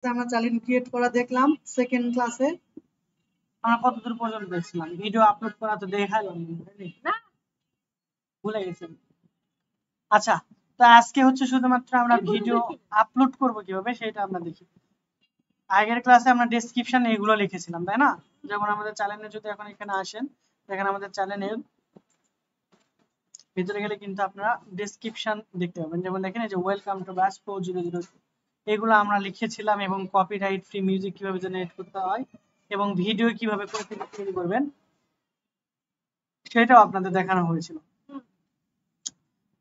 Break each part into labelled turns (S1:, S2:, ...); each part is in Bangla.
S1: আমরা চ্যানেল ক্রিয়েট করা দেখলাম সেকেন্ড ক্লাসে। আমরা কতদূর পর্যন্ত দেখছিলাম? ভিডিও আপলোড করা তো দেখাইলাম না, ভুলে গেছি। আচ্ছা, তো আজকে হচ্ছে শুধুমাত্র আমরা ভিডিও আপলোড করব কিভাবে সেটা আমরা দেখি। আগের ক্লাসে আমরা ডেসক্রিপশন এগুলো লিখেছিলাম, তাই না? যেমন আমাদের চ্যানেলে যদি এখন এখানে আসেন, দেখেন আমাদের চ্যানেলের ভিতরে গেলে কিন্তু আপনারা ডেসক্রিপশন দেখতে পাবেন। যেমন দেখেন এই যে ওয়েলকাম টু ব্যাচ 400, এগুলো আমরা লিখেছিলাম, এবং কপিরাইট ফ্রি মিউজিক কিভাবে জেনারেট করতে হয় এবং ভিডিও কিভাবে তৈরি করবেন সেটাও আপনাদের দেখানো হয়েছিল।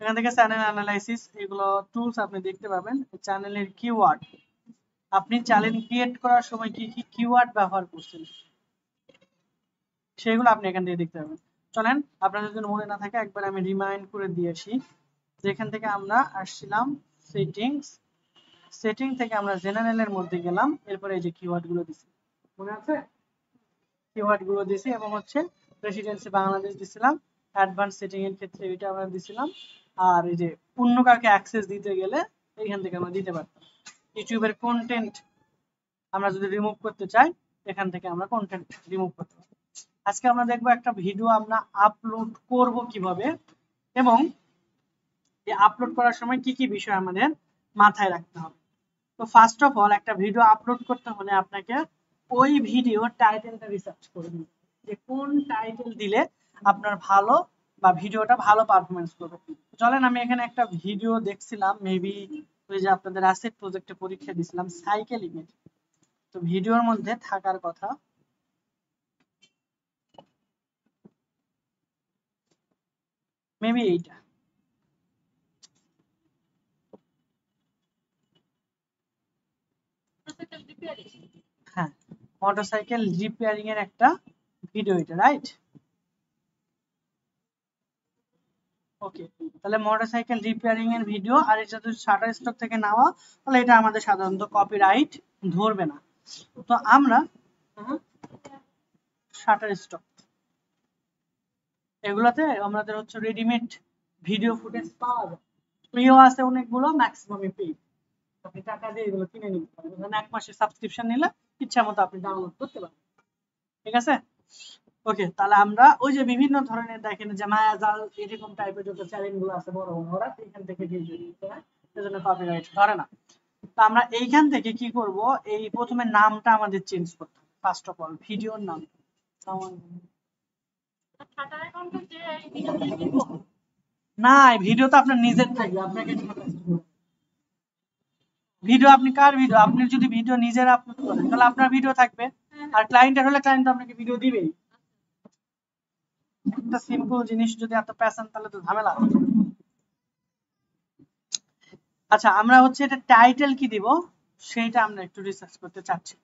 S1: এখান থেকে চ্যানেল অ্যানালাইসিস এগুলো টুলস আপনি দেখতে পাবেন। চ্যানেলের কিওয়ার্ড, আপনি চ্যানেল ক্রিয়েট করার সময় কি কি কিওয়ার্ড ব্যবহার করছেন সেগুলো আপনি এখান থেকে দেখতে পাবেন। চলেন, আপনাদের যদি মনে না থাকে একবার আমি রিমাইন্ড করে দিয়ে আসি। যেখান থেকে আমরা আসছিলাম সেটিংস, সেটিং থেকে আমরা জেনারেলের মধ্যে গেলাম, এরপরে এই যে কিওয়ার্ড গুলো দিছি, মনে আছে? কিওয়ার্ড গুলো দিছি এবং হচ্ছে প্রেসিডেন্সি বাংলাদেশ দিছিলাম, অ্যাডভান্স সেটিং এর ক্ষেত্রে এটা আমরা দিছিলাম, আর এই যে অন্য কাউকে অ্যাক্সেস দিতে গেলে এইখান থেকে আমরা দিতে পারতাম। ইউটিউবের কন্টেন্ট আমরা যদি রিমুভ করতে চাই এখান থেকে আমরা কন্টেন্ট রিমুভ করতে পারি। আজকে আমরা দেখব একটা ভিডিও আমরা আপলোড করব কিভাবে, এবং এই আপলোড করার সময় কি কি বিষয় আমাদের মাথায় রাখতে হবে। তো ফার্স্ট অফ অল, একটা ভিডিও আপলোড করতে হলে আপনাকে ওই ভিডিও টাইটেলটা রিসার্চ করে নিতে হবে, যে কোন টাইটেল দিলে আপনার ভালো বা ভিডিওটা ভালো পারফরমেন্স করবে। চলেন, আমি এখানে একটা ভিডিও দেখছিলাম, মেবি ওই যে আপনাদের অ্যাসেট প্রজেক্টে পরীক্ষা দিছিলাম, সাইকেল ইমেজ। তো ভিডিওর মধ্যে থাকার কথা মেবি এইটা। হ্যাঁ, মোটরসাইকেল রিপেয়ারিং এর একটা ভিডিও এটা, রাইট? ওকে, তাহলে মোটরসাইকেল রিপেয়ারিং এর ভিডিও, আর এটা যদি শাটার স্টক থেকে নেওয়া তাহলে এটা আমাদের সাধারণত কপিরাইট ধরবে না। তো আমরা শাটার স্টক এগুলোতে আমাদের হচ্ছে রেডিমেড ভিডিও ফুটেজ পাওয়া যায়, ফ্রিও আছে অনেকগুলো, ম্যাক্সিমামই পেইড। আপনি টাকা দিয়ে এগুলো কিনে নিতে পারেন, ধরেন 1 মাসের সাবস্ক্রিপশন নিলে ইচ্ছা মতো আপনি ডাউনলোড করতে পারেন। ঠিক আছে? ওকে, তাহলে আমরা ওই যে বিভিন্ন ধরনের দেখেন যে মায়াজাল এরকম টাইপের যত চ্যানেলগুলো আছে বড় বড়, ওরা এখান থেকে ভিডিও দিতে হয়, সেজন্য কপিরাইট ধরে না। তো আমরা এইখান থেকে কি করব, এই প্রথমে নামটা আমাদের চেঞ্জ করতে হবে। ফার্স্ট অফ অল ভিডিওর নাম, না ভিডিও তো আপনার নিজের থাকবে, আপনাকে ভিডিও, আপনি কার ভিডিও, আপনি যদি ভিডিও নিজের আপলোড করেন তাহলে আপনার ভিডিও থাকবে, আর ক্লায়েন্টের হলে ক্লায়েন্ট আপনাকে ভিডিও দিবেই। একটা সিম্পল জিনিস যদি এত প্যাশন তাহলে তো ঝামেলা। আচ্ছা, আমরা হচ্ছে এটা টাইটেল কি দিব সেইটা আমরা একটু রিসার্চ করতে চাচ্ছি।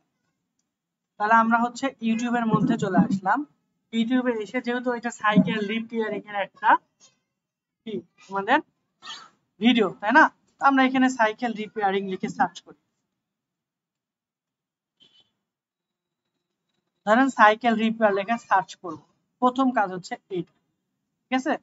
S1: তাহলে আমরা হচ্ছে ইউটিউবের মধ্যে চলে আসলাম। ইউটিউবে এসে যেহেতু এটা সাইকেল রিপেয়ারিং এর একটা কি আমাদের ভিডিও, তাই না? আমরা এখানে সাইকেল রিপেয়ারিং লিখে সার্চ করি, ধরেন সাইকেল রিপেয়ার লিখে সার্চ করব। প্রথম কাজ হচ্ছে এইটা, ঠিক আছে?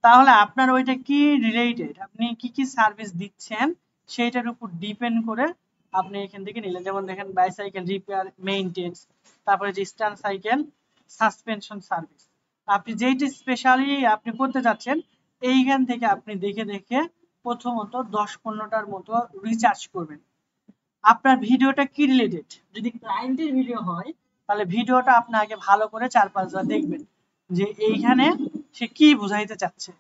S1: তাহলে আপনার ওইটা কি রিলেটেড, আপনি কি কি সার্ভিস দিচ্ছেন সেইটার উপর ডিপেন্ড করে আপনি এখান থেকে নিলেন। যেমন দেখেন বাইসাইকেল রিপেয়ার মেইনটেন্স, তারপরে যে স্ট্যান্ড সাইকেল সাসপেনশন সার্ভিস, আপনি যেইটা স্পেশালি আপনি করতে যাচ্ছেন এইখান থেকে আপনি দেখে দেখে প্রথমত 10-15টার মতো রিসার্চ করবেন আপনার ভিডিওটা কি রিলেটেড। যদি ক্লায়েন্টের ভিডিও হয় তাহলে ভিডিওটা আপনি আগে ভালো করে 4-5 বার দেখবেন যে এইখানে সে কি বুঝাইতে চাচ্ছে।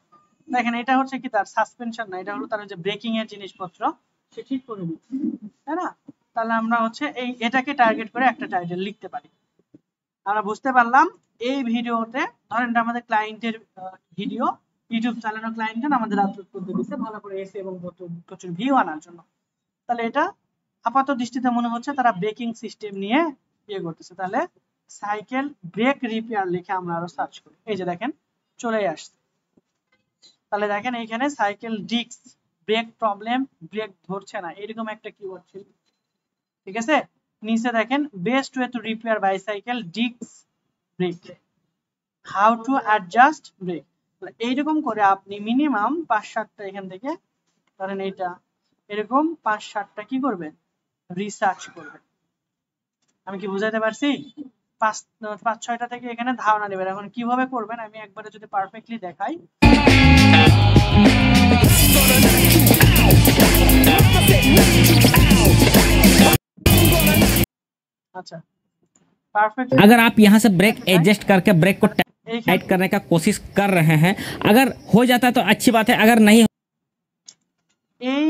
S1: দেখেন এটা হচ্ছে কি তার সাসপেনশন না, এটা হলো তার যে ব্রেকিং এর জিনিসপত্র সে ঠিক করে দিচ্ছে, তাই না? তাহলে আমরা হচ্ছে এই এটাকে টার্গেট করে একটা টাইটেল লিখতে পারি। আমরা বুঝতে পারলাম এই ভিডিওতে, ধরেন এটা আমাদের ক্লায়েন্টের ভিডিও, ইউটিউব চালানো ক্লায়েন্ট আমাদের আপলোড করতে দিচ্ছে ভালো করে এসে এবং প্রচুর ভিউ আনার জন্য। তাহলে এটা আপাত দৃষ্টিতে মনে হচ্ছে তারা ব্রেকিং সিস্টেম নিয়ে ইয়ে করতেছে। তাহলে সাইকেল ব্রেক রিপেয়ার লিখে আমরা আরো সার্চ করি, এই যে দেখেন চলে আসছে। তাহলে দেখেন এইখানে cycle disc brake problem, brake ধরছে না, এরকম একটা কিওয়ার্ড ছিল। ঠিক আছে? নিচে দেখেন best way to repair bicycle disc brake, how to adjust brake. এইরকম করে আপনি মিনিমাম 5-7টা এখান থেকে, ধরেন এইটা এরকম 5-7টা কি করবেন রিসার্চ করবেন। আমি কি বুঝাতে পারছি? 5-6টা থেকে এখানে ধারণা নেবেন। এখন কিভাবে করবেন আমি একবারে যদি পারফেক্টলি দেখাই। अच्छा परफेक्ट।
S2: अगर आप यहाँ से ब्रेक एडजस्ट करके ब्रेक को टाइट करने का कोशिश कर रहे हैं, अगर हो जाता है तो अच्छी बात है, अगर नहीं
S1: এই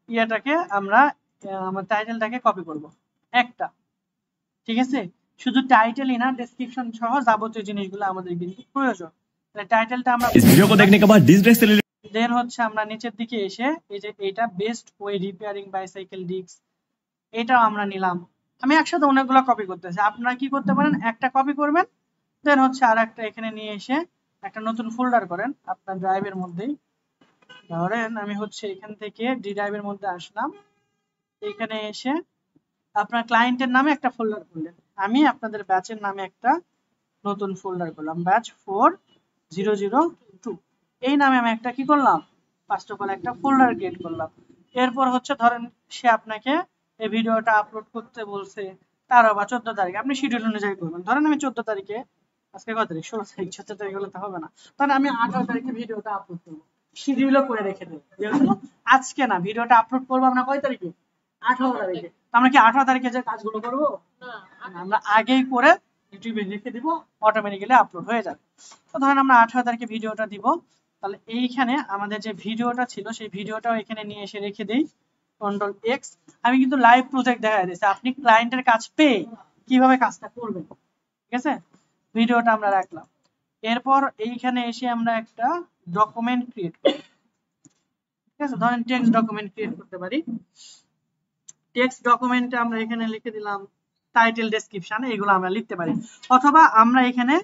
S1: ইয়াটাকে আমরা আমার টাইটেলটাকে কপি করব একটা, ঠিক আছে? শুধু টাইটেলই না, ডেসক্রিপশন সহ যাবতীয় জিনিসগুলো আমাদের কিন্তু প্রয়োজন। তাহলে টাইটেলটা আমরা
S3: इस वीडियो को देखने के बाद डिस्ट्रेस से
S1: দেন হচ্ছে আমরা নিচের দিকে এসে এই যে এটা best way repairing bicycle disc, এটা আমরা নিলাম। আমি একসাথে অনেকগুলো কপি করতেছি, আপনারা কি করতে পারেন একটা কপি করবেন, দেন হচ্ছে আরেকটা এখানে নিয়ে এসে একটা নতুন ফোল্ডার করেন আপনার ড্রাইভের মধ্যেই। ধরেন আমি হচ্ছে এখান থেকে ডি ড্রাইভের মধ্যে আসলাম, এখানে এসে আপনার ক্লায়েন্টের নামে একটা ফোল্ডার করলেন, আমি আপনাদের ব্যাচের নামে একটা নতুন ফোল্ডার করলাম ব্যাচ 4002, এই নামে আমি একটা কি করলাম ফার্স্ট অফ অল একটা ফোল্ডার ক্রিয়েট করলাম। এরপর হচ্ছে ধরেন সে আপনাকে এই ভিডিওটা আপলোড করতে বলছে 13 বা 14 তারিখে, আপনি শিডিউল অনুযায়ী করবেন। ধরেন আমি 14 তারিখে, আজকে কত তারিখ, 16 তারিখ, 17 তারিখ হলে তো হবে না, তাহলে আমি 18 তারিখে ভিডিওটা আপলোড করবো, শিডিউলও করে রেখে দেবো। যেহেতু আজকে না, ভিডিওটা আপলোড করবো আমরা কয় তারিখে, 18 তারিখে, আমরা কি 18 তারিখে যে কাজগুলো করবো না, আমরা আগেই করে ইউটিউবে লিখে দিব, অটোমেটিক্যালি আপলোড হয়ে যাবে। তো ধরেন আমরা 18 তারিখে ভিডিওটা দিব, তাহলে এইখানে আমাদের যে ভিডিওটা ছিল সেই ভিডিওটাও এখানে নিয়ে এসে রেখে দেই কন্ট্রোল এক্স। আমি কিন্তু লাইভ প্রজেক্ট দেখাই দিয়েছি, আপনি ক্লায়েন্টের কাজ পেয়ে কিভাবে কাজটা করবেন, ঠিক আছে? ভিডিওটা আমরা রাখলাম। এরপর এইখানে এসে আমরা একটা ডকুমেন্ট ক্রিয়েট করি, ঠিক আছে? ধরেন টেক্সট ডকুমেন্ট ক্রিয়েট করতে পারি। টেক্সট ডকুমেন্টে আমরা এখানে লিখে দিলাম টাইটেল, ডেসক্রিপশন, এগুলো আমরা লিখতে পারি, অথবা আমরা এখানে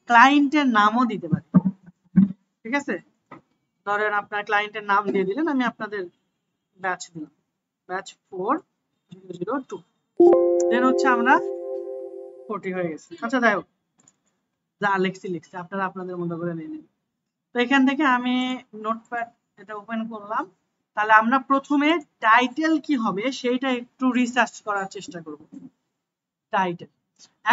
S1: ক্লায়েন্টের নামও দিতে পারি, ঠিক আছে? ধরেন আপনার ক্লায়েন্টের নাম দিয়ে দিলেন, আমি আপনাদের ব্যাচ দিলাম ব্যাচ 4002, দেন হচ্ছে আমরা 40 হয়ে গেছে। আচ্ছা যাই হোক, যা লিখছি আপনারা আপনাদের মতো করে নিয়ে নিন। তো এখান থেকে আমি নোটপ্যাড এটা ওপেন করলাম, তাহলে আমরা প্রথমে টাইটেল কি হবে সেইটা একটু রিসার্চ করার চেষ্টা করব। টাইটেল,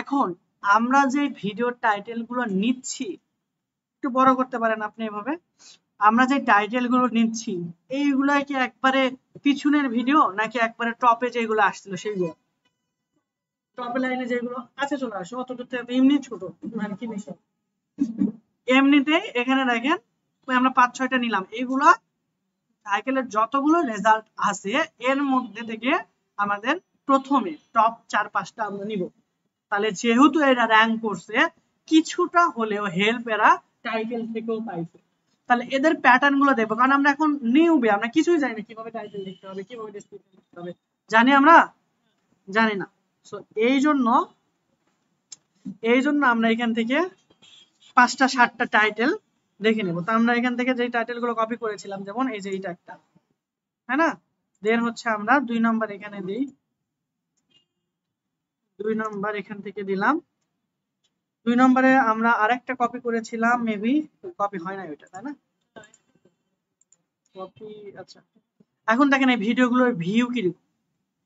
S1: এখন আমরা যে ভিডিওর টাইটেল গুলো নিচ্ছি, একটু বড় করতে পারেন আপনি এভাবে, আমরা যে টাইটেল গুলো নিচ্ছি এইগুলো কি একবারে পিছনের ভিডিও নাকি একবারে টপে যেগুলো আসছিল সেইগুলো, টপে লাইনে যেগুলো আছে চলে আসো, অত দূর থেকে এমনি ছোট মানে কি বিষয়, এমনিতে এখানে দেখেন আমরা 5-6টা নিলাম, এইগুলো সাইকেলের যতগুলো রেজাল্ট আছে এর মধ্যে থেকে আমাদের প্রথমে টপ 4-5টা আমরা নিব। তাহলে যেহেতু এরা র্যাঙ্ক করছে, কিছুটা হলেও হেল্প এরা টাইটেল থেকেও পাইছে, তাহলে এদের প্যাটার্ন গুলো দেখবো, কারণ আমরা এখন নিউবি, আমরা কিছুই জানি না কিভাবে টাইটেল লিখতে হবে, কিভাবে ডেসক্রিপশন লিখতে হবে, জানি আমরা জানি না। সো এই জন্য আমরা এখান থেকে 5টা-7টা টাইটেল দেখে নেব। তো আমরা এখান থেকে যে টাইটেল গুলো কপি করেছিলাম, যেমন এই যে এইটা একটা, হ্যাঁ না, দেন হচ্ছে আমরা 2 নাম্বার এখানে দেই, 2 নাম্বার এখান থেকে দিলাম। 2 নম্বরে আমরা আরেকটা কপি করেছিলাম, মেবি কপি হয় না ওইটা, তাই না? কপি, আচ্ছা এখন দেখেন এই ভিডিওগুলোর ভিউ কি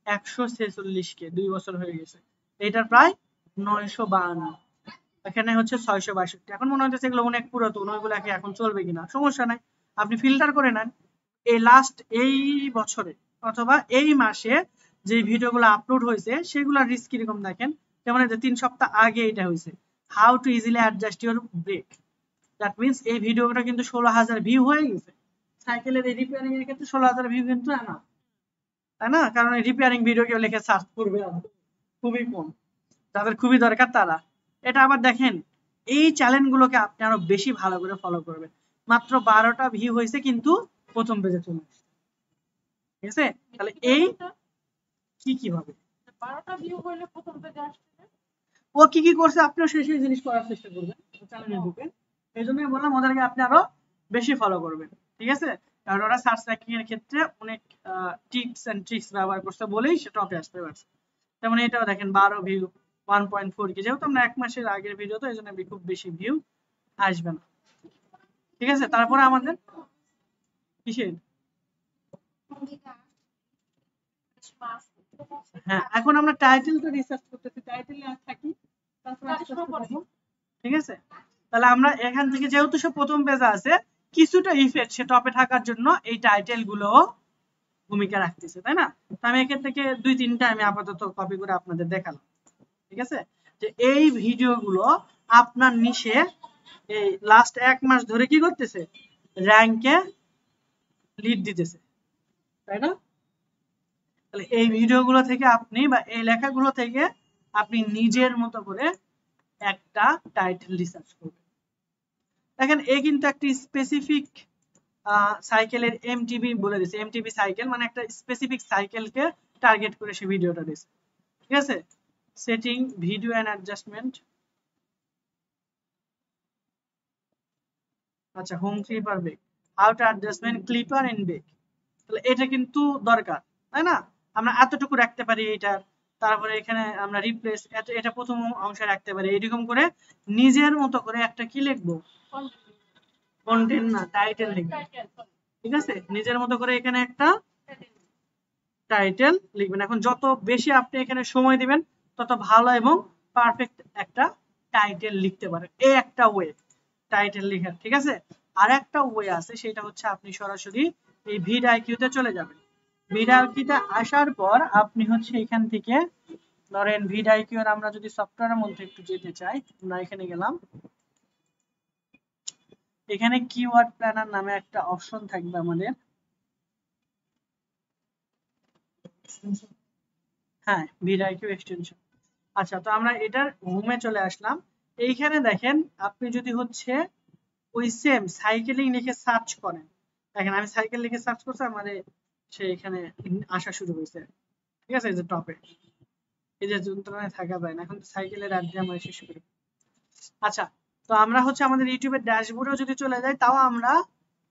S1: 146 কে, 2 বছর হয়ে গেছে, এটার প্রায় 952, এখানে হচ্ছে 662। এখন মনে হচ্ছে এগুলো অনেক পুরাতন, ওইগুলো এখন চলবে কিনা, সমস্যা নাই, আপনি ফিল্টার করে নেন। এই লাস্ট এই বছরে অথবা এই মাসে যে ভিডিওগুলো আপলোড হয়েছে সেগুলোর রিস্ক কিরকম দেখেন, যেমন এই যে 3 সপ্তাহ আগে এটা হয়েছে, how to easily adjust your brake, that means এই ভিডিওটা কিন্তু 16,000 ভিউ হয়ে গেছে। সাইকেলের এই রিপেয়ারিং এর ক্ষেত্রে 16,000 ভিউ কিন্তু না, তাই না? কারণ এই রিপেয়ারিং ভিডিও কেউ লিখে সার্চ করবে খুবই কম, যাদের খুবই দরকার তারা। এটা আবার দেখেন এই চ্যানেল গুলোকে আপনি আরো বেশি ভালো করে ফলো করবেন। মাত্র 12টা ভিউ হয়েছে কিন্তু প্রথম পেজে চলে আসছে, ঠিক আছে? তাহলে এই কিভাবে 12টা ভিউ হইলে প্রথম পেজে আসছে, ও কি করছে আপনিও সেই সেই জিনিস করার চেষ্টা করবেন চ্যানেলে ঢুকে। এইজন্যই বললাম ওদেরকে আপনি আরো বেশি ফলো করবেন, ঠিক আছে? কারণ ওরা সার্চ র্যাঙ্কিং এর ক্ষেত্রে অনেক টিপস এন্ড ট্রিক্স ব্যবহার করছে বলেই সে টপে আসতে পারছে। যেমন এটাও দেখেন 12 ভিউ, 1.4 কে, যেহেতু আমরা 1 মাসের আগের ভিডিও, তো এইজন্য খুব বেশি ভিউ আসবে না, ঠিক আছে? তারপরে আমাদের কিসের হ্যাঁ, এখন আমরা টাইটেলটা রিসার্চ করতেছি, টাইটেলে আর থাকি, তারপর ঠিক আছে। তাহলে আমরা এখান থেকে যেহেতু সে প্রথম পেজে আছে, কিছুটা ইফেক্ট সে টপে থাকার জন্য এই টাইটেল গুলো ভূমিকা রাখতেছে, তাই না? তো আমি এখান থেকে 2-3টা আমি আপাতত কপি করে আপনাদের দেখালাম, ঠিক আছে? যে এই ভিডিওগুলো আপনার নিচে এই লাস্ট 1 মাস ধরে কি করতেছে, র‍্যাঙ্কে লিড দিতেছে, তাই না? তাহলে এই ভিডিওগুলো থেকে আপনি বা এই লেখাগুলো থেকে আপনি নিজের মতো করে একটা টাইটেল রিসার্চ করবেন। দেখেন এই কিন্তু একটা স্পেসিফিক সাইকেলের এমটিবি বলে দিয়েছে, এমটিবি সাইকেল মানে একটা স্পেসিফিক সাইকেলকে টার্গেট করে সে ভিডিওটা দিয়েছে, ঠিক আছে? সেটিং ভিডিও এন্ড অ্যাডজাস্টমেন্ট, আচ্ছা home clipper bake, how to adjustment clipper and bake. তাহলে এটা কিন্তু দরকার, তাই না? আমরা এতটুকু রাখতে পারি এটা, তারপরে এখানে আমরা রিপ্লেস এটা প্রথম অংশে রাখতে পারি, এরকম করে নিজের মতো করে একটা কি লিখবো, কন্টেন্ট না টাইটেল লিখবেন, ঠিক আছে? নিজের মতো করে এখানে একটা টাইটেল লিখবেন। এখন যত বেশি আপনি এখানে সময় দিবেন তত ভালো এবং পারফেক্ট একটা টাইটেল লিখতে পারেন। এই একটা ওয়ে টাইটেল লেখার, ঠিক আছে? আর একটা ওয়ে আছে, সেটা হচ্ছে আপনি সরাসরি এই ভিডিআইকিউতে চলে যাবেন। ভিডিআইকিউতে আসার পর আপনি হচ্ছে এখান থেকে ধরেন ভিডিআইকিউ এর আমরা যদি সফটওয়্যারের মধ্যে একটু যেতে চাই, আমরা এখানে গেলাম, এখানে কিওয়ার্ড প্ল্যানার নামে একটা অপশন থাকবে আমাদের, হ্যাঁ ভিডিআইকিউ এক্সটেনশন। আচ্ছা, তো আমরা এটার হোমে চলে আসলাম। এইখানে দেখেন আপনি যদি হচ্ছে ওই সেম সাইকেলিং লিখে সার্চ করেন, দেখেন আমি সাইকেল লিখে সার্চ করছি, আমাদের সে এখানে আসা শুরু হয়েছে, ঠিক আছে? এই যে টপে এই যে যন্ত্রণায় থাকা যায় না, এখন সাইকেলের অ্যাড দিয়ে আমরা শেষ করি। আচ্ছা, তো আমরা হচ্ছে আমাদের ইউটিউবের ড্যাশবোর্ডেও যদি চলে যাই, তাও আমরা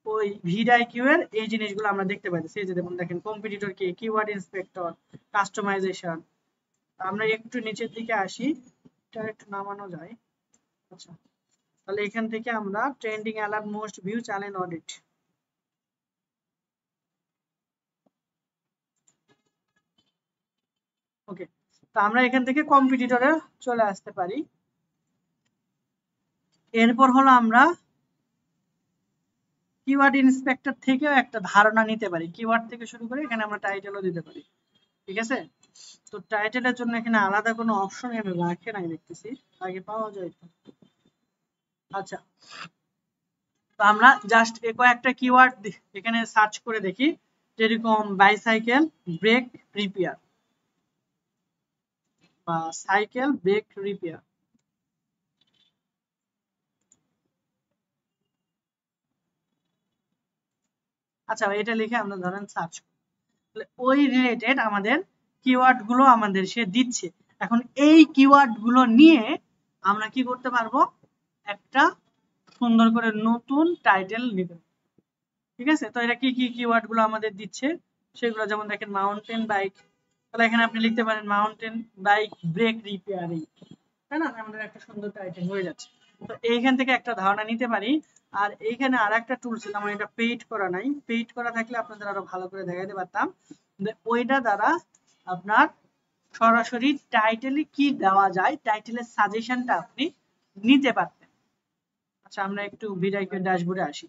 S1: ওই ভিডিআইকিউ এর এই জিনিসগুলো আমরা দেখতে পাইতেছি। এই যে যেমন দেখেন কম্পিটিটর কি, কিওয়ার্ড ইন্সপেক্টর, কাস্টমাইজেশন। আমরা একটু নিচের দিকে আসি, এটা একটু নামানো যায়। আচ্ছা, তাহলে এখান থেকে আমরা trending alert most view channel audit, okay. তো আমরা এখান থেকে কম্পিটিটরে চলে আসতে পারি। এরপর হলো আমরা কিওয়ার্ড ইন্সপেক্টর থেকেও একটা ধারণা নিতে পারি, কিওয়ার্ড থেকে শুরু করে এখানে আমরা টাইটেলও দিতে পারি, ঠিক আছে? তো টাইটেলের জন্য এখানে আলাদা কোনো অপশন এখানে রাখে নাই দেখতেছি, আগে পাওয়া যায়। আচ্ছা, তো আমরা জাস্ট কয়েকটা কিওয়ার্ড এখানে সার্চ করে দেখি, যেরকম বাইসাইকেল ব্রেক রিপেয়ার বা সাইকেল ব্রেক রিপেয়ার। আচ্ছা, এটা লিখে আমরা ধরেন সার্চ, ওই রিলেটেড আমাদের কিওয়ার্ড গুলো আমাদের সে দিচ্ছে। এখন এই কিওয়ার্ড গুলো নিয়ে আমরা কি করতে পারবো, একটা সুন্দর করে নতুন টাইটেল নিতে, ঠিক আছে? তো এটা কি কি কিওয়ার্ড গুলো আমাদের দিচ্ছে সেগুলো, যেমন দেখেন মাউন্টেন বাইক, তাহলে এখানে আপনি লিখতে পারেন মাউন্টেন বাইক ব্রেক রিপেয়ারিং, তাই না? আমাদের একটা সুন্দর টাইটেল হয়ে যাচ্ছে। তো এইখান থেকে একটা ধারণা নিতে পারি। আর এইখানে আর একটা টুল ছিল, আমার এটা পেইড করা নাই, পেইড করা থাকলে আপনাদের আরো ভালো করে দেখাইতে পারতাম। ওইটা দ্বারা আপনার সরাসরি টাইটেলে কি দেওয়া যায়, টাইটেলের সাজেশনটা আপনি নিতে পারতেন। আচ্ছা, আমরা একটু ভিডিআইকিউ ড্যাশবোর্ডে আসি।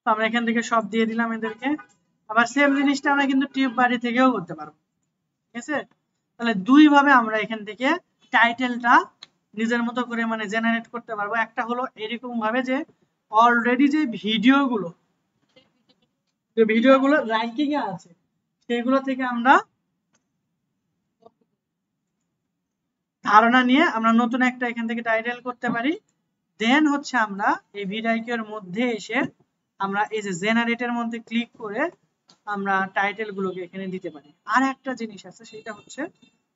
S1: তো আমরা এখান থেকে সব দিয়ে দিলাম এদেরকে। আবার সেম জিনিসটা আমরা কিন্তু টিউব বাড়ি থেকেও করতে পারবো, ঠিক আছে? তাহলে দুই ভাবে আমরা এখান থেকে টাইটেলটা নিজের মতো করে মানে জেনারেট করতে পারবো। একটা হলো এরকম ভাবে যে অলরেডি যে ভিডিওগুলো র্যাঙ্কিং এ আছে সেগুলো থেকে আমরা ধারণা নিয়ে আমরা নতুন একটা এখান থেকে টাইটেল করতে পারি। দেন হচ্ছে আমরা এই ভিডিআইকিউ এর মধ্যে এসে আমরা এই যে জেনারেটের মধ্যে ক্লিক করে আমরা টাইটেল গুলোকে এখানে দিতে পারি। আর একটা জিনিস আছে, সেটা হচ্ছে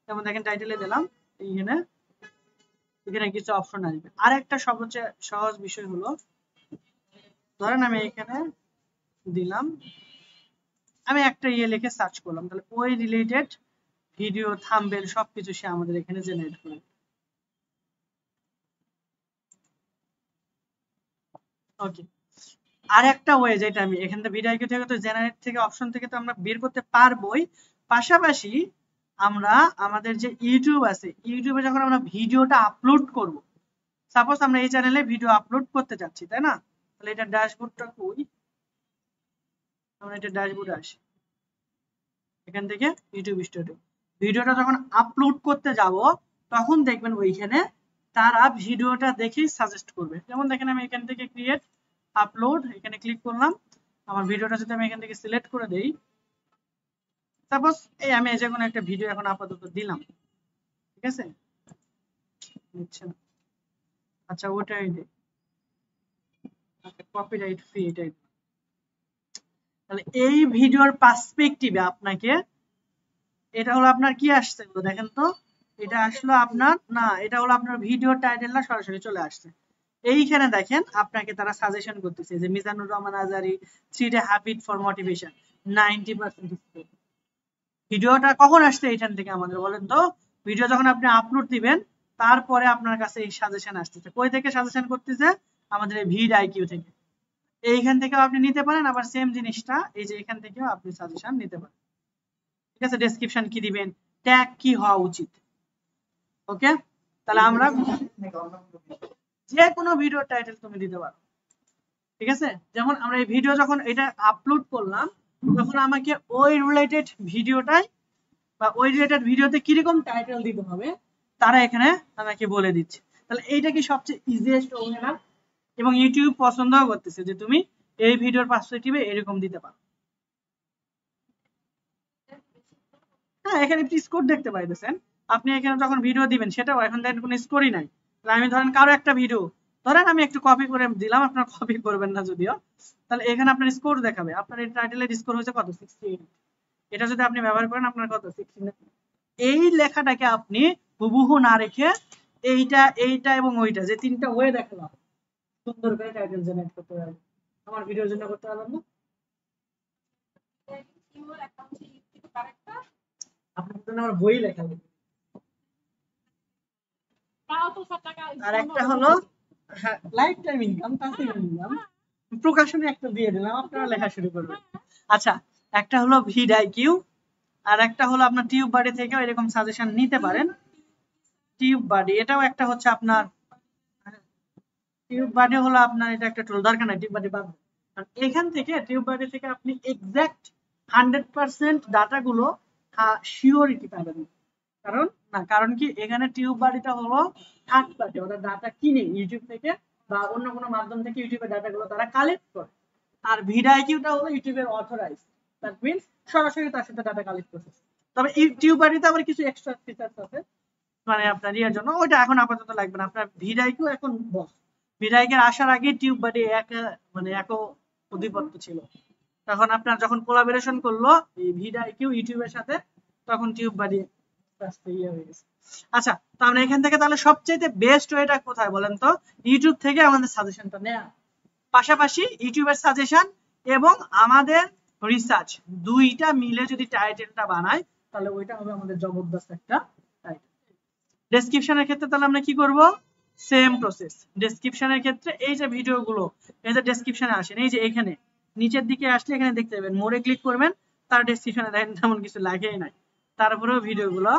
S1: যেমন দেখেন টাইটেলে দিলাম, এখানে কিছু অপশন আসবে। আর একটা সবচেয়ে সহজ বিষয় হলো, ধরেন আমি এখানে দিলাম, আমি একটা লিখে সার্চ করলাম, তাহলে ওই রিলেটেড ভিডিও, থাম্বনেল সবকিছু সে আমাদের এখানে জেনারেট করে। ওকে, আর একটা ওয়ে যেটা আমি এখান থেকে ভিডিও থেকে তো জেনারেট থেকে অপশন থেকে তো আমরা বের করতে পারবোই, পাশাপাশি আমরা আমাদের যে ইউটিউব আছে, ইউটিউবে যখন আমরা ভিডিওটা আপলোড করব, সাপোজ আমরা এই চ্যানেলে ভিডিও আপলোড করতে যাচ্ছি, তাই না? তাহলে এটা ড্যাশবোর্ডটা কই, আমরা এটা ড্যাশবোর্ডে আসি, এখান থেকে ইউটিউব স্টুডিও ভিডিওটা যখন আপলোড করতে যাব তখন দেখবেন ওইখানে তারা ভিডিওটা দেখেই সাজেস্ট করবে। যেমন দেখেন আমি এখান থেকে ক্রিয়েট আপলোড এখানে ক্লিক করলাম, আমার ভিডিওটা যদি আমি এখান থেকে সিলেক্ট করে দেই, সাপোজ এই আমি যে কোনো একটা ভিডিও এখন আপাতত দিলাম, ঠিক আছে? আচ্ছা ওটাই দিই, আচ্ছা কপিরাইট ফ্রি এটাই। তাহলে এই ভিডিওর পার্সপেক্টিভে আপনাকে, এটা হলো আপনার কি আসছে দেখেন তো, এটা আসলো আপনার না, এটা হলো আপনার ভিডিও টাইটেলটা সরাসরি চলে আসছে। এইখানে দেখেন আপনাকে তারা সাজেশন করতেছে যে Mizanur Rahman Azhari 3 day habit for motivation 90% score. ভিডিওটা কখন আসছে এইখান থেকে আমাদের বলেন তো? ভিডিও যখন আপনি আপলোড দিবেন তারপরে আপনার কাছে এই সাজেশন আসতেছে। কই থেকে সাজেশন করতেছে? আমাদের এই ভিডিআইকিউ থেকে। এইখান থেকেও আপনি নিতে পারেন, আবার সেম জিনিসটা এই যে এখান থেকেও আপনি সাজেশন নিতে পারেন। ঠিক আছে, ডেসক্রিপশন কি দিবেন, ট্যাগ কি হওয়া উচিত। ওকে, তাহলে আমরা যে কোনো ভিডিও টাইটেল তুমি দিতে পারো। ঠিক আছে, যেমন আমরা এই ভিডিও যখন এটা আপলোড করলাম তখন আমাকে ওই রিলেটেড ভিডিওটাই বা ওই রিলেটেড ভিডিওতে কিরকম টাইটেল দিতে হবে তারা এখানে আমাকে বলে দিচ্ছে। তাহলে এইটা কি সবচেয়ে ইজিয়েস্ট ওয়ে না? এবং ইউটিউব পছন্দও করতেছে যে তুমি এই ভিডিওর পার্সপেক্টিভে এরকম দিতে পারো। হ্যাঁ, এখানে একটি স্কোর দেখতে পাইতেছেন। আপনি এখানে যখন ভিডিও দিবেন সেটাও এখন দেখেন কোনো স্কোরই নাই। আমি ধরেন কারো একটা ভিডিও ধরেন আমি একটু কপি করে দিলাম, আপনারা কপি করবেন না যদিও, তাহলে এখানে আপনার স্কোর দেখাবে। আপনার এই টাইটেলের স্কোর হয়েছে কত? 68। এটা যদি আপনি ব্যবহার করেন আপনার কত? 69। এই লেখাটাকে আপনি হুবহু না রেখে এইটা এইটা এবং ওইটা যে তিনটা ওয়ে দেখালাম সুন্দর করে টাইটেল জেনারেট করতে পারবেন। আমার ভিডিওর জন্য করতে পারবেন না? আপনার জন্য আমার বই লেখা লাগবে। আর একটা হলো lifetime income, passive income, প্রকাশনে একটা দিয়ে দিলাম, আপনারা লেখা শুরু করবেন। আচ্ছা, একটা হলো ভিডিআইকিউ, আর একটা হলো আপনার টিউব বাডি থেকে এরকম সাজেশন নিতে পারেন। টিউব বাডি এটাও একটা হচ্ছে আপনার, টিউব বাডি হলো আপনার এটা একটা টুল, দরকার নাই টিউব বাডি বাদ। এখান থেকে টিউব বাডি থেকে আপনি এক্সাক্ট 100% ডাটাগুলো শিওরিটি পাবেন। কারণ কি এখানে টিউব বাড়িটা হলো থার্ড পার্টি, ওরা ডাটা কিনে ইউটিউব থেকে বা অন্য কোনো মাধ্যম থেকে ইউটিউবের ডাটাগুলো তারা কালেক্ট করে। আর ভিডিআইকিউটা হলো ইউটিউবের অথরাইজ, দ্যাট মিন্স সরাসরি তার সাথে ডাটা কালেক্ট করছে। তবে ইউটিউব বাড়িতে আবার কিছু এক্সট্রা ফিচার্স আছে মানে আপনার ইয়ার জন্য, ওইটা এখন আপাতত লাগবে না। আপনার ভিডিআইকিউ এখন বস, ভিডিআইকিউ আসার আগে টিউব বাড়ি মানে এক অধিপত্য ছিল। তখন আপনার যখন কোলাবোরেশন করলো এই ভিডিআইকিউ ইউটিউবের সাথে তখন টিউব বাড়ি আচ্ছা, তো আমরা এখান থেকে তাহলে সবচেয়ে বেস্ট ওয়েটা কোথায় বলেন তো? ইউটিউব থেকে আমাদের সাজেশনটা নেয়া, পাশাপাশি ইউটিউবের সাজেশন এবং আমাদের রিসার্চ দুইটা মিলে যদি টাইটেলটা বানাই তাহলে ওইটা হবে আমাদের জবরদস্ত একটা টাইটেল। ডেসক্রিপশনের ক্ষেত্রে তাহলে আমরা কি করব? Same process. ডেসক্রিপশনের ক্ষেত্রে এই যে ভিডিওগুলো এই যে ডেসক্রিপশনে আসেন, এই যে এখানে নিচের দিকে আসলে এখানে দেখতে পাবেন মোরে ক্লিক করবেন, তার ডেসক্রিপশনে দেখেন তেমন কিছু লাগেই নাই, তারপরেও ভিডিওগুলো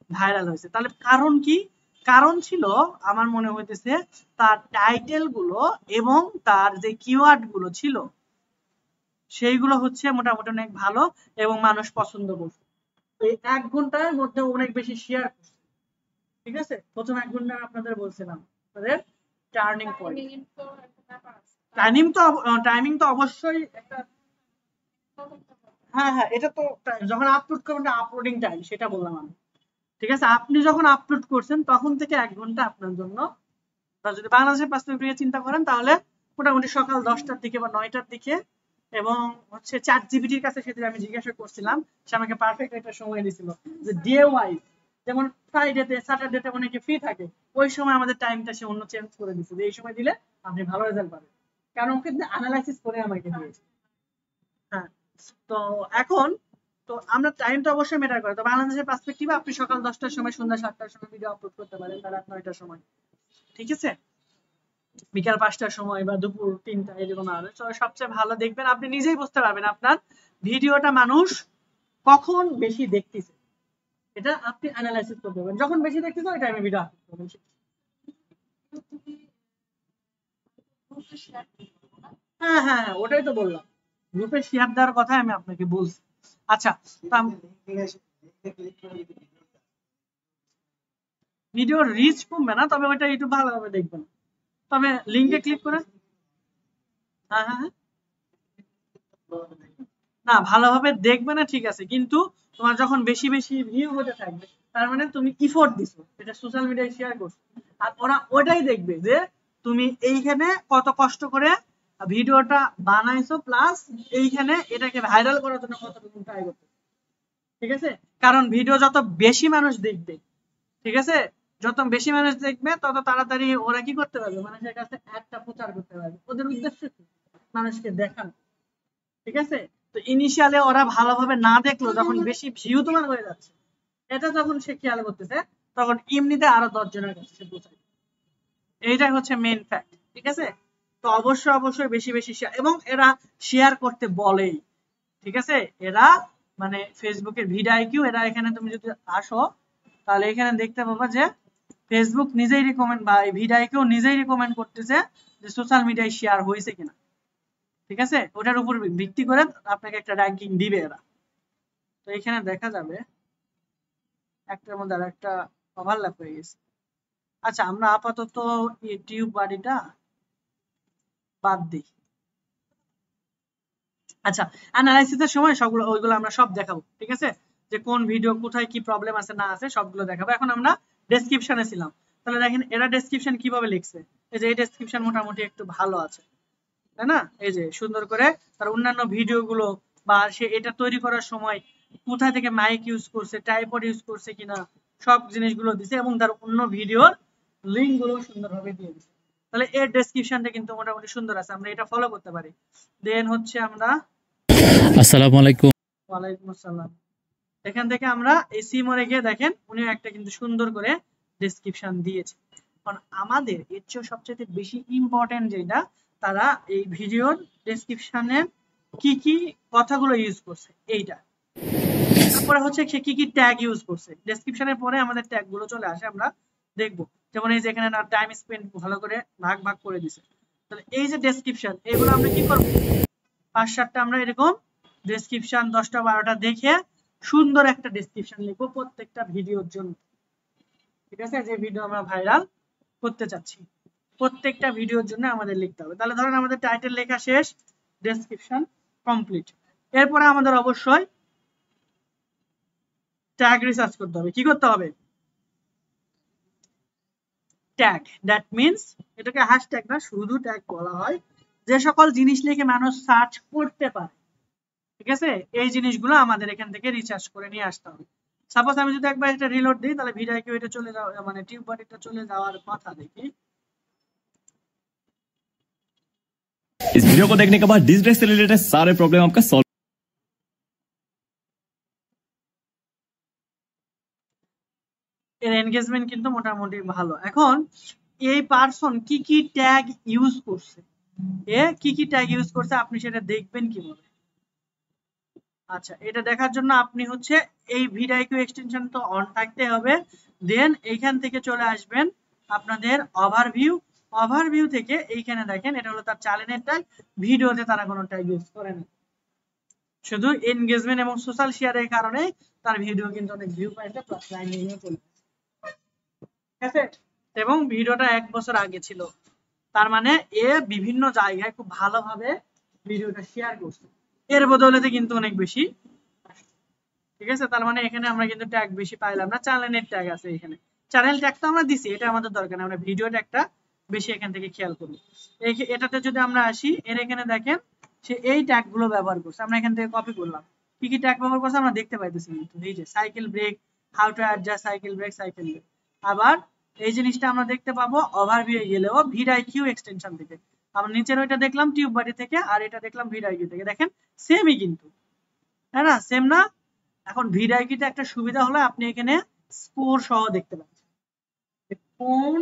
S1: ভাইরাল হয়েছে। তাহলে কারণ কি? কারণ ছিল আমার মনে হইতেছে তার টাইটেল গুলো এবং তার যে কিওয়ার্ড গুলো ছিল সেইগুলো হচ্ছে মোটামুটি অনেক ভালো এবং মানুষ পছন্দ করছে। এই 1 ঘন্টার মধ্যে অনেক বেশি শেয়ার করছে। ঠিক আছে, প্রথম 1 ঘন্টা আপনাদের বলছিলাম আপনাদের টার্নিং পয়েন্ট। টাইমিং তো অবশ্যই একটা, হ্যাঁ হ্যাঁ, এটা তো যখন আপলোড করবেন আপলোডিং টাইম সেটা বললাম আমি। ঠিক আছে, আপনি যখন আপলোড করছেন তখন থেকে 1 ঘন্টা আপনার জন্য, যদি বাংলাদেশের পার্সপেক্টিভে চিন্তা করেন তাহলে মোটামুটি সকাল 10টার দিকে বা 9টার দিকে, এবং হচ্ছে চ্যাটজিপিটির কাছে সেদিন আমি জিজ্ঞাসা করছিলাম, সে আমাকে পারফেক্ট একটা সময় দিয়েছিল যে ডে ওয়াইজ, যেমন ফ্রাইডেতে স্যাটারডেতে অনেকে ফ্রি থাকে, ওই সময় আমাদের টাইমটা সে অন্য চেঞ্জ করে দিচ্ছে যে এই সময় দিলে আপনি ভালো রেজাল্ট পাবেন, কারণ ওকে অ্যানালাইসিস করে আমাকে দিয়েছে। হ্যাঁ, তো এখন তো আমরা টাইম তো অবশ্যই ম্যাটার করে। তো বাংলাদেশের পার্সপেক্টিভে আপনি সকাল 10টার সময় সন্ধ্যা 7টার সময় ভিডিও আপলোড করতে পারেন, বা রাত 9টার সময়, ঠিক আছে, বিকাল 5টার সময় বা দুপুর 3টা, এরকম। আর সবচেয়ে ভালো দেখবেন, আপনি নিজেই বুঝতে পারবেন আপনার ভিডিওটা মানুষ কখন বেশি দেখতেছে, এটা আপনি অ্যানালাইসিস করতে পারবেন। যখন বেশি দেখতেছে ওই টাইমে ভিডিও আপলোড করবেন। হ্যাঁ হ্যাঁ হ্যাঁ, ওটাই তো বললাম, গ্রুপে শেয়ার দেওয়ার কথা আমি আপনাকে বলছি। আচ্ছা, ভিডিওর রিচ কমবে না, তবে ওটা একটু ভালোভাবে দেখবেন। তবে লিংকে ক্লিক করে, হ্যাঁ হ্যাঁ না, ভালোভাবে দেখবে না ঠিক আছে, কিন্তু তোমার যখন বেশি বেশি ভিউ হতে থাকবে, তার মানে তুমি ইফোর্ট দিছো, এটা সোশ্যাল মিডিয়ায় শেয়ার করছো, আর ওরা ওটাই দেখবে যে তুমি এইখানে কত কষ্ট করে ভিডিওটা বানাইছো, প্লাস এইখানে এটাকে ভাইরাল করার জন্য কতটুকু ট্রাই করছো, ঠিক আছে। কারণ ভিডিও যত বেশি মানুষ দেখবে, ঠিক আছে, যত বেশি মানুষ দেখবে তত তাড়াতাড়ি ওরা কি করতে পারবে, মানুষের কাছে একটা প্রচার করতে পারবে। ওদের উদ্দেশ্য কি, মানুষকে দেখানো, ঠিক আছে। তো ইনিশিয়ালে ওরা ভালোভাবে না দেখলো, যখন বেশি ভিউ তোমার হয়ে যাচ্ছে, এটা যখন সে খেয়াল করতেছে, তখন এমনিতে আরো 10 জনের কাছে সে পৌঁছায়। এইটাই হচ্ছে মেইন ফ্যাক্ট, ঠিক আছে। তো অবশ্যই অবশ্যই বেশি বেশি শেয়ার, এবং এরা শেয়ার করতে বলেই, ঠিক আছে। এরা মানে ফেসবুকের ভিডিআইকিউ, এরা এখানে তুমি যদি আসো তাহলে এখানে দেখতে পাবা যে ফেসবুক নিজেই রিকমেন্ড, বা ভিডিআইকিউ নিজেই রিকমেন্ড করতেছে যে সোশ্যাল মিডিয়ায় শেয়ার হয়েছে কিনা, ঠিক আছে। ওটার উপর ভিত্তি করে আপনাকে একটা র্যাঙ্কিং দিবে এরা। তো এখানে দেখা যাবে একটার মধ্যে আর একটা ওভারল্যাপ হয়ে গেছে। আচ্ছা, আমরা আপাতত ইউটিউব বাড়িটা বাদ দিই। আচ্ছা, অ্যানালাইসিসের সময় সবগুলো ওইগুলো আমরা সব দেখাবো, ঠিক আছে, যে কোন ভিডিও কোথায় কি প্রবলেম আছে না আছে সবগুলো দেখাবো। এখন আমরা ডেসক্রিপশনে ছিলাম, তাহলে দেখেন এরা ডেসক্রিপশন কিভাবে লিখছে। এই যে এই ডেসক্রিপশন মোটামুটি একটু ভালো আছে, তাই না, এই যে সুন্দর করে তার অন্যান্য ভিডিওগুলো, বা সে এটা তৈরি করার সময় কোথা থেকে মাইক ইউজ করছে, ট্রাইপড ইউজ করছে কিনা, সব জিনিসগুলো দিছে, এবং তার অন্য ভিডিওর লিংক গুলো সুন্দরভাবে দিয়ে দিছে। তাহলে এর ডেসক্রিপশনটা কিন্তু মোটামুটি সুন্দর আছে, আমরা এটা ফলো করতে পারি। দেন হচ্ছে আমরা,
S2: আসসালামু আলাইকুম।
S1: ওয়ালাইকুম আসসালাম, এখান থেকে আমরা এই সিমরে গিয়ে দেখেন উনিও একটা কিন্তু সুন্দর করে ডেসক্রিপশন দিয়েছে। কারণ আমাদের এর চেয়ে সবচেয়ে বেশি ইম্পর্টেন্ট যেটা, তারা এই ভিডিওর ডেসক্রিপশনে কি কি কথাগুলো ইউজ করছে এইটা, তারপরে হচ্ছে সে কি কি ট্যাগ ইউজ করছে। ডেসক্রিপশনের পরে আমাদের ট্যাগ গুলো চলে আসে, আমরা দেখবো। যেমন এই যে এখানে না টাইম স্পেন্ড ভালো করে ভাগ ভাগ করে দিছে। তাহলে এই যে ডেসক্রিপশন, এগুলো আমরা কি করব, 5-7টা আমরা এরকম ডেসক্রিপশন 10টা-12টা দেখে সুন্দর একটা ডেসক্রিপশন লিখবো প্রত্যেকটা ভিডিওর জন্য, ঠিক আছে। যে ভিডিও আমরা ভাইরাল করতে চাচ্ছি, প্রত্যেকটা ভিডিওর জন্য আমাদের লিখতে হবে। তাহলে ধরেন আমাদের টাইটেল লেখা শেষ, ডেসক্রিপশন কমপ্লিট। এরপরে আমাদের অবশ্যই ট্যাগ রিসার্চ করতে হবে। কি করতে হবে, ট্যাগ, দ্যাট মিন্স এটাকে হ্যাশট্যাগ না, শুধু ট্যাগ বলা হয়, যে সকল জিনিস লিখে মানুষ সার্চ করতে পারে, ঠিক আছে। এই জিনিসগুলো আমাদের এখান থেকে রিসার্চ করে নিয়ে আসতে হবে। সাপোজ আমি যদি একবার এটা রিলোড দিই, তাহলে ভিডিও এটা চলে যাওয়া, মানে টিউব বাড়িটা চলে যাওয়ার কথা, দেখি।
S3: इस वीडियो को देखने के बाद डिजिटल से रिलेटेड सारे प्रॉब्लम आपका सॉल्व।
S1: এর এনগেজমেন্ট কিন্তু মোটামুটি ভালো। এখন এই পারসন কি কি ট্যাগ ইউজ করছে, এ কি কি ট্যাগ ইউজ করছে আপনি সেটা দেখবেন কিভাবে। আচ্ছা, এটা দেখার জন্য আপনি হচ্ছে এই ভিডিও এক্সটেনশন তো অন থাকতে হবে। দেন এইখান থেকে চলে আসবেন আপনাদের ওভারভিউ, ওভারভিউ থেকে এইখানে দেখেন এটা হলো তার চ্যানেলের ট্যাগ, ভিডিওতে তারা কোনো ট্যাগ ইউজ করে না, শুধু এনগেজমেন্ট এবং সোশ্যাল শেয়ারের কারণে তার ভিডিও কিন্তু অনেক ভিউ পাইছে, প্লাস লাইন নিয়ে চলে, ঠিক আছে। এবং ভিডিওটা 1 বছর আগে ছিল, তার মানে এ বিভিন্ন জায়গায় খুব ভালোভাবে ভিডিওটা শেয়ার করছে, এর বদলেতে কিন্তু অনেক বেশি, ঠিক আছে। তার মানে এখানে আমরা কিন্তু ট্যাগ বেশি পাইলাম না, চ্যানেলের ট্যাগ আছে এখানে, চ্যানেল ট্যাগ তো আমরা দিছি, এটা আমাদের দরকার নেই, আমরা ভিডিও ট্যাগটা বেশি এখান থেকে খেয়াল করব। এটাতে যদি আমরা আসি, এর এখানে দেখেন সে এই ট্যাগ গুলো ব্যবহার করছে, আমরা এখান থেকে কপি করলাম, কি কি ট্যাগ ব্যবহার করছে আমরা দেখতে পাইতেছি কিন্তু, এই যে cycle brake, how to adjust cycle brake, cycle brake. আবার এই জিনিসটা আমরা দেখতে পাবো ওভারভিউ গেলেও ভিডিও এক্সটেনশন থেকে। আমরা নিচের ওইটা দেখলাম টিউব বাড়ি থেকে, আর এটা দেখলাম ভিডিও থেকে, দেখেন সেমই কিন্তু, তাই না, সেম না। এখন ভিডিওতে একটা সুবিধা হলো আপনি এখানে স্কোর সহ দেখতে পাচ্ছেন কোন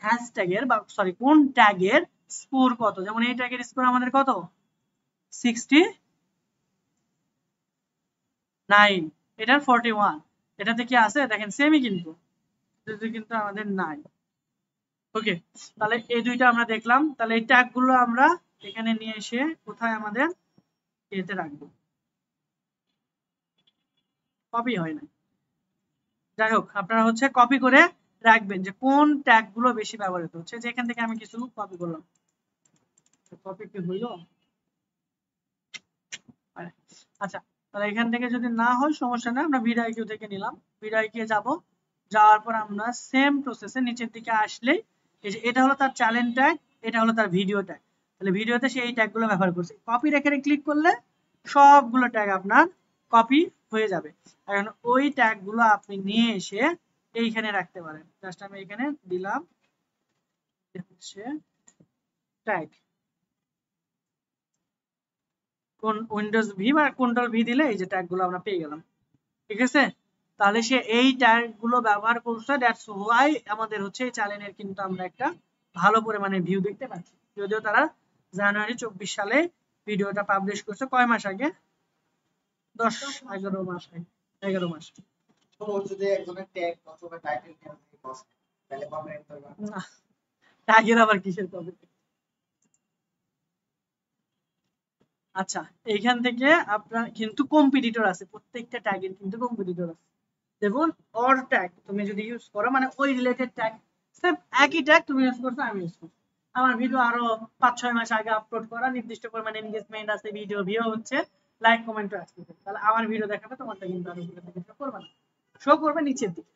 S1: হ্যাশট্যাগের বা সরি কোন ট্যাগের স্কোর কত। যেমন এই ট্যাগের স্কোর আমাদের কত 69, এটার 41, এটাতে কি আছে দেখেন সেমই কিন্তু আমাদের নাই। ওকে, তাহলে এই দুইটা আমরা দেখলাম। তাহলে এই ট্যাগ গুলো আমরা এখানে নিয়ে এসে কোথায় আমাদের এতে রাখবো, কপি হয় না। যাই হোক আপনারা হচ্ছে কপি করে রাখবেন যে কোন ট্যাগ গুলো বেশি ব্যবহৃত হচ্ছে। যে এখান থেকে আমি কিছু কপি করলাম, কপি কি হইলো? আচ্ছা, তাহলে এখান থেকে যদি না হয় সমস্যা নেই, আমরা ভিডিও থেকে নিলাম। ভিডিও যাব, যাওয়ার পর আমরা সেম প্রসেসে নিচের দিকে আসলেই এই যে এটা হলো তার চ্যানেল ট্যাগ, এটা হলো তার ভিডিও ট্যাগ। তাহলে ভিডিওতে সে এই ট্যাগগুলো ব্যবহার করছে। কপি রেখে ক্লিক করলে সবগুলো ট্যাগ আপনার কপি হয়ে যাবে। এখন ওই ট্যাগগুলো আপনি নিয়ে এসে এইখানে রাখতে পারেন। জাস্ট আমি এখানে দিলাম হচ্ছে ট্যাগ, কোন উইন্ডোজ ভি বা কন্ট্রোল ভি দিলে এই যে ট্যাগগুলো আমরা পেয়ে গেলাম। ঠিক আছে, তাহলে সে এই ট্যাগগুলো ব্যবহার করছে, দ্যাটস হোয়াই আমাদের হচ্ছে এই চ্যানেলের কিন্তু আমরা একটা ভালো পরিমাণে ভিউ দেখতে পাচ্ছি। যদিও তারা জানুয়ারি 24 সালে ভিডিওটা পাবলিশ করছে, কয় মাস আগে? 10-11 মাস আগে, 11 মাস।
S4: তো যদি একজনের ট্যাগ অথবা টাইটেল নিয়ে বসে তাহলে কমেন্ট করবে
S1: না, ট্যাগের আবার কিসের কপি? আচ্ছা, এইখান থেকে আপনার কিন্তু কম্পিটিটর আছে, প্রত্যেকটা ট্যাগের কিন্তু কম্পিটিটর আছে। দেখুন অর ট্যাগ তুমি যদি ইউজ করো মানে ওই রিলেটেড ট্যাগ, সেম একই ট্যাগ তুমি ইউজ করছো আমি ইউজ করছি, আমার ভিডিও আরো 5-6 মাস আগে আপলোড করা, নির্দিষ্ট পরিমাণে এনগেজমেন্ট আছে, ভিডিও ভিউ হচ্ছে, লাইক কমেন্টও আসছে, তাহলে আমার ভিডিও দেখাবে, তোমারটা কিন্তু আর উপরে থেকে শো করবে না, শো করবে নিচের দিকে।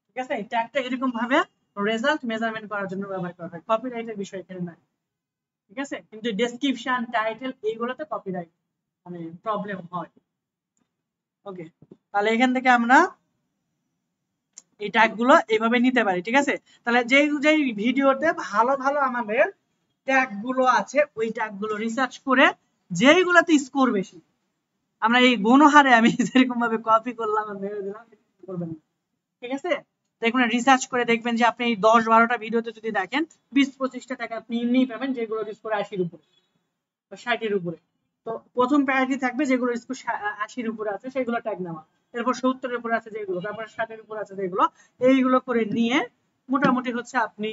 S1: ঠিক আছে, এই ট্যাগটা এরকম ভাবে রেজাল্ট মেজারমেন্ট করার জন্য ব্যবহার করা হয়, কপিরাইটের বিষয় এখানে নাই। ঠিক আছে, কিন্তু ডেসক্রিপশন টাইটেল এইগুলোতে কপিরাইট মানে প্রবলেম হয়। ওকে, তাহলে এখান থেকে আমরা এই ট্যাগগুলো এইভাবে নিতে পারি। ঠিক আছে, তাহলে যেই ভিডিওতে ভালো ভালো আমাদের ট্যাগগুলো আছে ওই ট্যাগগুলো রিসার্চ করে যেইগুলোতে স্কোর বেশি আমরা এই গণহারে আমি যেরকম ভাবে কপি করলাম আর মেরে দিলাম করবেন না। ঠিক আছে, দেখুন রিসার্চ করে দেখবেন যে আপনি এই 10-12টা ভিডিওতে যদি দেখেন 20-25টা টাকা আপনি এমনিই পাবেন যেগুলো স্কোর 80-র উপরে বা 60-এর উপরে। তো প্রথম প্রায়োরিটি থাকবে যেগুলো স্কোর 80-র উপরে আছে সেগুলো ট্যাগ নেওয়া, এরপর 70-এর উপরে আছে যেগুলো, তারপর 60-এর উপরে আছে যেগুলো, এইগুলো করে নিয়ে মোটামুটি হচ্ছে আপনি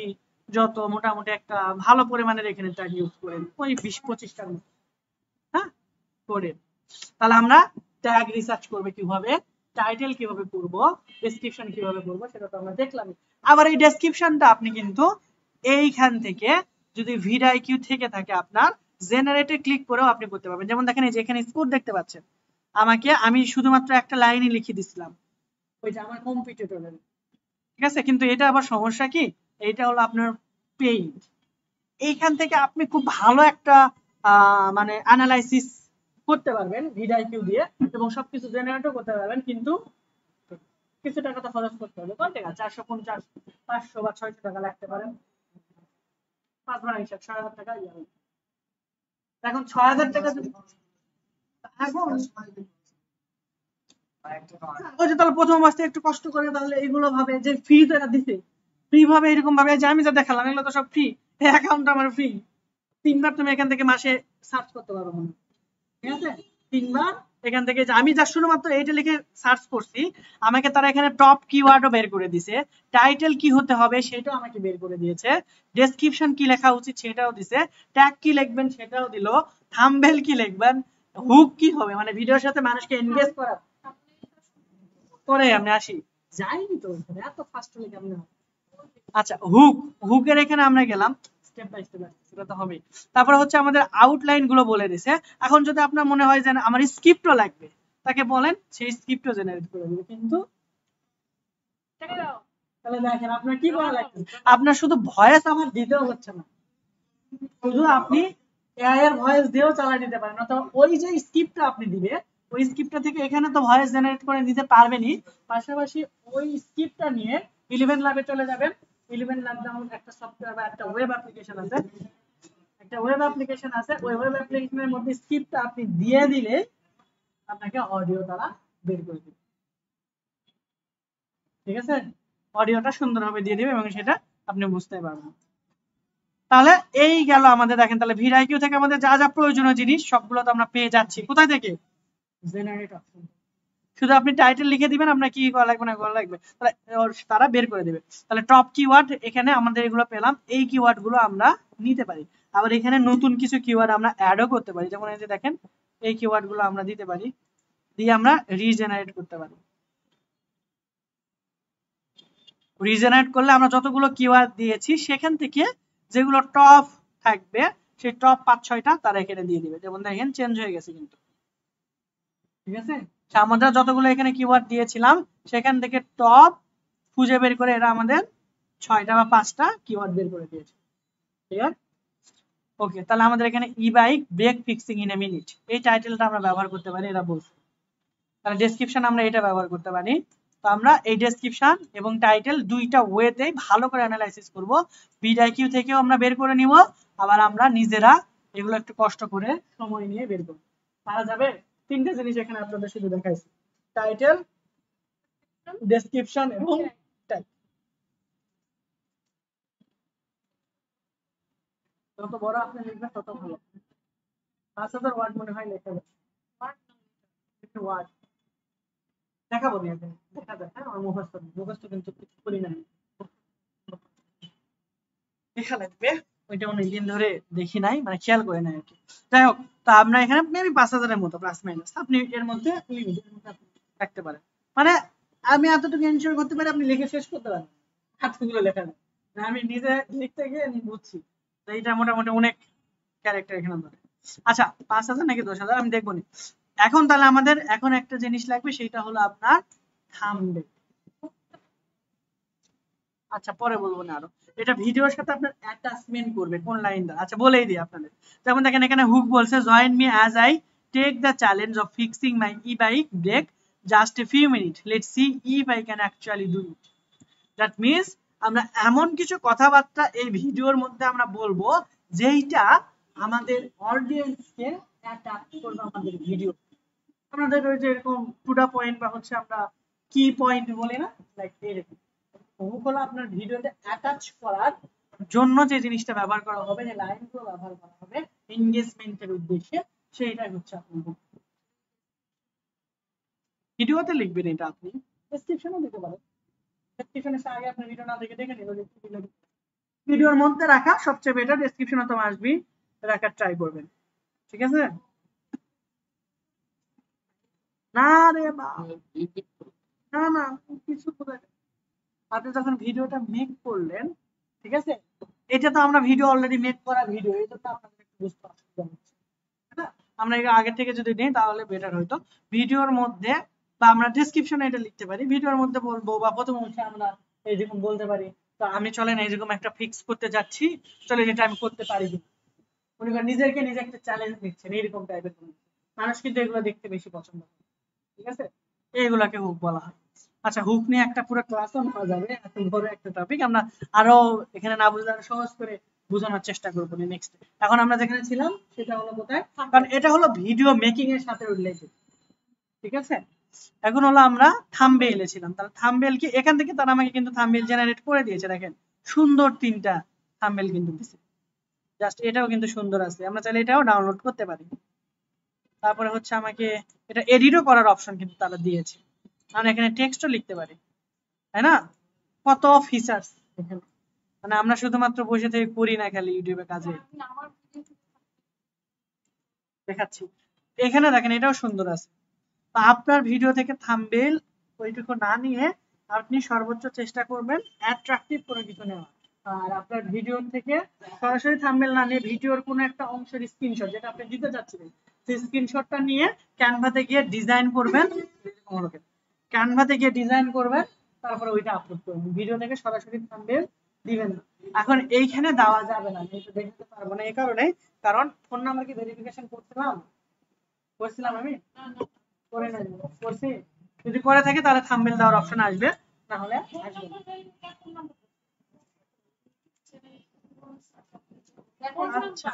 S1: যত মোটামুটি একটা ভালো পরিমাণের এখানে ট্যাগ ইউজ করেন ওই 20-25টার মতো, হ্যাঁ করেন। তাহলে আমরা ট্যাগ রিসার্চ করবে কিভাবে, টাইটেল কিভাবে করব, ডেসক্রিপশন কিভাবে করব সেটা তো আমরা দেখলাম। আবার এই ডেসক্রিপশনটা আপনি কিন্তু এইখান থেকে যদি ভিডিও থেকে থাকে আপনার জেনারেটে ক্লিক করেও আপনি করতে পারবেন। যেমন দেখেন এই যে এখানে স্কোর দেখতে পাচ্ছেন, আমি শুধুমাত্র একটা লাইনই লিখে দিছিলাম ওইটা আমার কম্পিটিটরের। ঠিক আছে, কিন্তু এটা আবার সমস্যা কি, এইটা হলো আপনার পেইড। এইখান থেকে আপনি খুব ভালো একটা মানে অ্যানালাইসিস করতে পারবেন ভিডিও দিয়ে এবং সবকিছু জেনারেটও করতে পারবেন, কিন্তু কিছু টাকা তো খরচ করতে হবে। কত টাকা? 450, 500 বা 600 টাকা লাগতে পারে। 5 বার হিসাব 6000 টাকা। এখন 6000 টাকা যদি এখন ওই যে তাহলে প্রথম মাস থেকে একটু কষ্ট করে তাহলে এইগুলো ভাবে যে ফ্রি তো এরা দিছে, ফ্রি ভাবে এরকম ভাবে যে আমি যা দেখালাম এগুলো তো সব ফ্রি, অ্যাকাউন্ট আমার ফ্রি, 3 বার তুমি এখান থেকে মাসে সার্চ করতে পারো মনে। ঠিক আছে, 3 বার এখান থেকে যে আমি যা শুধুমাত্র এইটা লিখে সার্চ করছি আমাকে তারা এখানে টপ কিওয়ার্ডও বের করে দিয়েছে, টাইটেল কি হতে হবে সেটাও আমাকে বের করে দিয়েছে, ডেসক্রিপশন কি লেখা উচিত সেটাও দিয়েছে, ট্যাগ কি লিখবেন সেটাও দিল, থাম্বনেল কি লিখবেন, হুক কি হবে মানে ভিডিওর সাথে মানুষকে এনগেজ করা করে আমি আসি যাইনি তো এত ফাস্ট হলে কেমন। আচ্ছা, হুকের এখানে আমরা গেলাম স্টেপ বাই স্টেপ, সেটা তো হবে। তারপর হচ্ছে আমাদের আউটলাইন গুলো বলে দিয়েছে। এখন যদি আপনার মনে হয় যে আমার স্ক্রিপ্টও লাগবে তাকে বলেন সেই স্ক্রিপ্টও জেনারেট করে দিবে, কিন্তু তাহলে দেখেন আপনার কি করা লাগবে, আপনার শুধু ভয়েস আমার দিতেও হচ্ছে না, শুধু আপনি এআই এর ভয়েস দিয়েও চালাই নিতে পারেন, অথবা ওই যে স্ক্রিপ্টটা আপনি দিবে ওই স্ক্রিপ্টটা থেকে এখানে তো ভয়েস জেনারেট করে নিতে পারবেনই, পাশাপাশি ওই স্ক্রিপ্টটা নিয়ে 11 ল্যাবে চলে যাবেন। 11 ল্যাব যেমন একটা সফটওয়্যার বা একটা ওয়েব অ্যাপ্লিকেশন আছে, ওই ওয়েব অ্যাপ্লিকেশনের মধ্যে স্ক্রিপ্টটা আপনি দিয়ে দিলে আপনাকে অডিও দ্বারা বের করে দিবে। ঠিক আছে, অডিওটা সুন্দরভাবে দিয়ে দিবে এবং সেটা আপনি বুঝতে পারবেন। তাহলে এই গেল আমাদের, দেখেন তাহলে ভিআইকিউ থেকে আমাদের যা যা প্রয়োজনীয় জিনিস সবগুলো তো আমরা পেয়ে যাচ্ছি। কোথায় থেকে? Generate option. শুধু আপনি টাইটেল লিখে দিবেন, আপনার কি করা লাগবে না করা লাগবে তারা বের করে দিবে। তাহলে টপ কিওয়ার্ড এখানে আমাদের এগুলো পেলাম, এই কিওয়ার্ড গুলো আমরা নিতে পারি। আবার এখানে নতুন কিছু কিওয়ার্ড আমরা অ্যাডও করতে পারি, যেমন এই যে দেখেন এই কিওয়ার্ড গুলো আমরা দিতে পারি, দিয়ে আমরা রিজেনারেট করতে পারি। রিজেনারেট করলে আমরা যতগুলো কিওয়ার্ড দিয়েছি সেখান থেকে যেগুলো টপ থাকবে সেই টপ 5-6টা তারা এখানে দিয়ে দিবে। যেমন দেখেন চেঞ্জ হয়ে গেছে কিন্তু, ঠিক আছে, আমরা যতগুলো এখানে কিওয়ার্ড দিয়েছিলাম সেখান থেকে টপ খুঁজে বের করে এরা আমাদের 6টা বা 5টা কিওয়ার্ড বের করে দিয়েছে। ক্লিয়ার? ওকে, তাহলে আমাদের এখানে e bike brake fixing in a minute এই টাইটেলটা আমরা ব্যবহার করতে পারি, এরা বলছে। তাহলে ডেসক্রিপশন আমরা এটা ব্যবহার করতে পারি। তো আমরা এই ডেসক্রিপশন এবং টাইটেল দুইটা ওয়েতেই ভালো করে অ্যানালাইসিস করব। ভিআইকিউ থেকেও আমরা বের করে নিব, আবার আমরা নিজেরা এগুলো একটু কষ্ট করে সময় নিয়ে বের করব। পারা যাবে? তিনটা জিনিস এখানে আপনাদের শুধু দেখাইছি, টাইটেল, ডেসক্রিপশন এবং ট্যাগ। যত বড় আপনি লিখবেন তত ভালো। 5000 ওয়ার্ড মনে হয় লেখা যাবে। ওয়ার্ড দেখাবো নি এখন, দেখা যায়। হ্যাঁ, আমার মুখস্থ কিন্তু করি না, দেখা লাগবে। ওইটা অনেকদিন ধরে দেখি নাই, মানে খেয়াল করে নাই আর কি। যাই হোক, তো আমরা এখানে মেবি 5000-এর মতো প্লাস মাইনাস আপনি এর মধ্যে রাখতে পারেন। মানে আমি এতটুকু এনশিওর করতে পারি আপনি লিখে শেষ করতে পারেন, এতগুলো লেখা নেই। আমি নিজে লিখতে গিয়ে আমি বুঝছি এইটা মোটামুটি অনেক ক্যারেক্টার এখানে ধরে। আচ্ছা, 5000 নাকি 10000 আমি দেখবো নি। এখন তাহলে আমাদের এখন একটা জিনিস লাগবে, সেটা হলো আপনার থাম্বনেল। আচ্ছা, পরে বলবো না আরো, এটা ভিডিওর সাথে আপনার অ্যাটাচমেন্ট করবে কোন লাইন দা। আচ্ছা, বলেই দিই আপনাদের। যেমন দেখেন এখানে হুক বলছে join me as I take the challenge of fixing my e bike brake just a few minute, let's see if I can actually do it. That means আমরা এমন কিছু কথাবার্তা এই ভিডিওর মধ্যে আমরা বলবো যেইটা আমাদের অডিয়েন্সকে অ্যাট্রাক্ট করবে আমাদের ভিডিও। আপনাদের ওই যে এরকম টু দা পয়েন্ট বা হচ্ছে আমরা কি পয়েন্ট বলি না, লাইক এরকম হুক হলো আপনার ভিডিওতে অ্যাটাচ করার জন্য যে জিনিসটা ব্যবহার করা হবে, যে লাইনগুলো ব্যবহার করা হবে এনগেজমেন্টের উদ্দেশ্যে, সেইটাই হচ্ছে আপনার হুক। ভিডিওতে লিখবেন এটা, আপনি ডেসক্রিপশনে দিতে পারেন। ডেসক্রিপশনে আগে আপনি ভিডিও না দেখে দেখে নিবেন ভিডিওর মধ্যে রাখা সবচেয়ে বেটার, ডেসক্রিপশনে তো আসবেই, রাখার ট্রাই করবেন। ঠিক আছে? না রে বাবা, না না কিছু বোঝা যায়। আপনি যখন ভিডিওটা মেক করলেন, ঠিক আছে, এটা তো আমরা ভিডিও অলরেডি মেক করা ভিডিও, এটা তো আপনাদের একটু বুঝতে অসুবিধা হচ্ছে। আমরা এটা আগে থেকে যদি নেই তাহলে বেটার হইতো। ভিডিওর মধ্যে বা আমরা ডেসক্রিপশনে এটা লিখতে পারি, ভিডিওর মধ্যে বলবো বা প্রথম অংশে আমরা এইরকম বলতে পারি, তো আমি চলেন এইরকম একটা ফিক্স করতে যাচ্ছি, চলেন এটা আমি করতে পারি কিনা। মনে করেন নিজেকে নিজে একটা চ্যালেঞ্জ দিচ্ছেন, এইরকম টাইপের। মানুষ কিন্তু এগুলো দেখতে বেশি পছন্দ করে। ঠিক আছে, এইগুলাকে হুক বলা হয়। আচ্ছা, হুক নিয়ে একটা পুরো ক্লাসও নেওয়া যাবে, এত বড় একটা টপিক। আমরা আরো এখানে না বুঝলে আরো সহজ করে বোঝানোর চেষ্টা করবো নেক্সট। এখন আমরা যেখানে ছিলাম সেটা হলো কোথায়, কারণ এটা হলো ভিডিও মেকিং এর সাথে রিলেটেড। ঠিক আছে, এখন হলো আমরা থাম্বনেইলে ছিলাম। তাহলে থাম্বনেইল কি, এখান থেকে তারা আমাকে কিন্তু থাম্বনেইল জেনারেট করে দিয়েছে। দেখেন সুন্দর 3টা থাম্বনেইল কিন্তু দিয়েছে, জাস্ট এটাও কিন্তু সুন্দর আছে, আমরা চাইলে এটাও ডাউনলোড করতে পারি। তারপরে হচ্ছে আমাকে এটা এডিটও করার অপশন কিন্তু তারা দিয়েছে, আমরা এখানে টেক্সটও লিখতে পারি, তাই না? কত ফিচার্স এখানে, মানে আমরা শুধুমাত্র বসে থেকে করি না খালি ইউটিউবে কাজে দেখাচ্ছি। এখানে দেখেন এটাও সুন্দর আছে। আপনার ভিডিও থেকে থাম্বনেইল ওইটুকু না নিয়ে আপনি সর্বোচ্চ চেষ্টা করবেন অ্যাট্রাকটিভ কোনো কিছু নেওয়া। আর আপনার ভিডিও থেকে সরাসরি থাম্বনেইল না নিয়ে ভিডিওর কোনো একটা অংশের স্ক্রিনশট যেটা আপনি দিতে চাচ্ছিলেন, সেই স্ক্রিনশটটা নিয়ে ক্যানভাতে গিয়ে ডিজাইন করবেন, ক্যানভাতে গিয়ে ডিজাইন করবেন, তারপরে ওইটা আপলোড করবেন। ভিডিও থেকে সরাসরি থাম্বনেইল দিবেন না। এখন এইখানে দেওয়া যাবে না, আমি এটা দেখতে পারবো না এই কারণে, কারণ ফোন নাম্বার কি ভেরিফিকেশন করছিলাম আমি করে নাই, করছি। যদি করে থাকে তাহলে থাম্বনেইল দেওয়ার অপশন আসবে, না হলে আসবে না। আচ্ছা,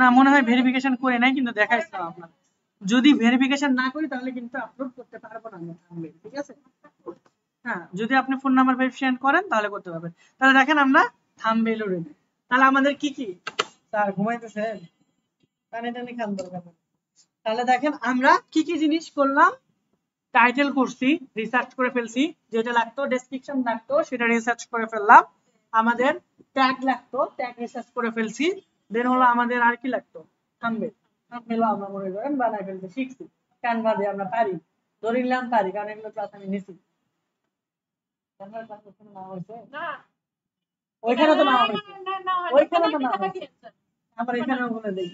S1: না মনে হয় ভেরিফিকেশন করে নাই, কিন্তু দেখাইছিলাম আপনার। যদি ভেরিফিকেশন না করি তাহলে কিন্তু আপলোড করতে পারবো না আমরা থাম্বনেল, ঠিক আছে? হ্যাঁ, যদি আপনি ফোন নাম্বার ভেরিফিকেশন করেন তাহলে করতে পারবেন। তাহলে দেখেন আমরা থাম্বনেলও রেডি। তাহলে আমাদের কি কি, স্যার ঘুমাইতেছেন, টানে টানে খান দরকার নেই। তাহলে দেখেন আমরা কি কি জিনিস করলাম। টাইটেল করছি, রিসার্চ করে ফেলছি, যেটা লাগতো ডেসক্রিপশন লাগতো সেটা রিসার্চ করে ফেললাম, আমাদের ট্যাগ লাগতো ট্যাগ রিসার্চ করে ফেলছি, দেন হলো আমাদের আর কি লাগতো, থাম্বনেল। থাম্বনেলও আমরা মনে করেন বানাই ফেলতে শিখছি, ক্যানভা দিয়ে আমরা পারি, ধরে নিলাম পারি, কারণ এগুলো ক্লাস আমি নিছি। ক্যানভার ক্লাস কোনো নাম হয়েছে
S5: না
S1: ওইখানে তো নাম হয়েছে, ওইখানে তো নাম হয়েছে,
S5: দিয়েছেন
S1: আবার এখানেও বলে দেই।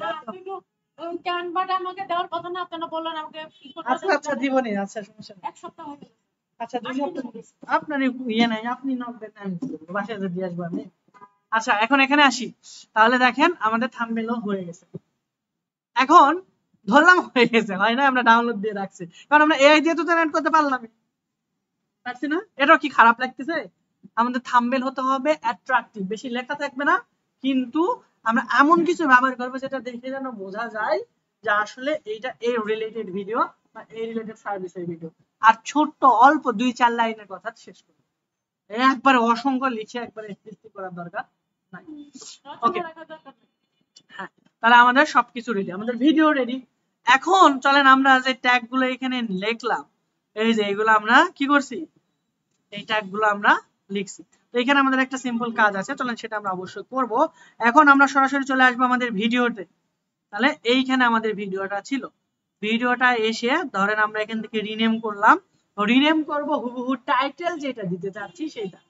S5: ক্যানভাটা আমাকে দেওয়ার কথা না, আপনারা বললেন আমাকে কি করতে
S1: আচ্ছা আচ্ছা দিবনি, আচ্ছা সমস্যা নেই।
S5: এক সপ্তাহ হয়ে গেল।
S1: আচ্ছা 2 সপ্তাহ আপনার ইয়ে নাই, আপনি নক দেন আমি বাসায় দিয়ে আসবো আমি। আচ্ছা এখন এখানে আসি, তাহলে দেখেন আমাদের থাম্বনেলও হয়ে গেছে। এখন ধরলাম হয়ে গেছে, হয় না? আমরা ডাউনলোড দিয়ে রাখছি, কারণ আমরা এআই দিয়ে তো জেনারেট করতে পারলাম, পারছি না? এটাও কি খারাপ লাগতেছে? আমাদের থাম্বনেল হতে হবে অ্যাট্রাকটিভ, বেশি লেখা থাকবে না, কিন্তু আমরা এমন কিছু ব্যবহার করবো যেটা দেখে যেন বোঝা যায় যে আসলে এইটা এই রিলেটেড ভিডিও বা এই রিলেটেড সার্ভিসের ভিডিও। আর ছোট্ট অল্প 2-4 লাইনের কথা শেষ করব, একবারে অসংখ্য লিখে একবারে সৃষ্টি করার দরকার নাই। ওকে, হ্যাঁ, তাহলে আমাদের সবকিছু রেডি, আমাদের ভিডিও রেডি। এখন চলেন আমরা যে ট্যাগ গুলো এখানে লিখলাম, এই যে এগুলো আমরা কি করছি, এই ট্যাগ গুলো আমরা লিখছি। তো এখানে আমাদের একটা সিম্পল কাজ আছে, চলেন সেটা আমরা অবশ্যই করব। এখন আমরা সরাসরি চলে আসবো আমাদের ভিডিওতে। তাহলে এইখানে আমাদের ভিডিওটা ছিল, ভিডিওটা এসে ধরেন আমরা এখান থেকে রিনেম করলাম, রিনেম করব হুবহু টাইটেল যেটা দিতে চাচ্ছি সেটা।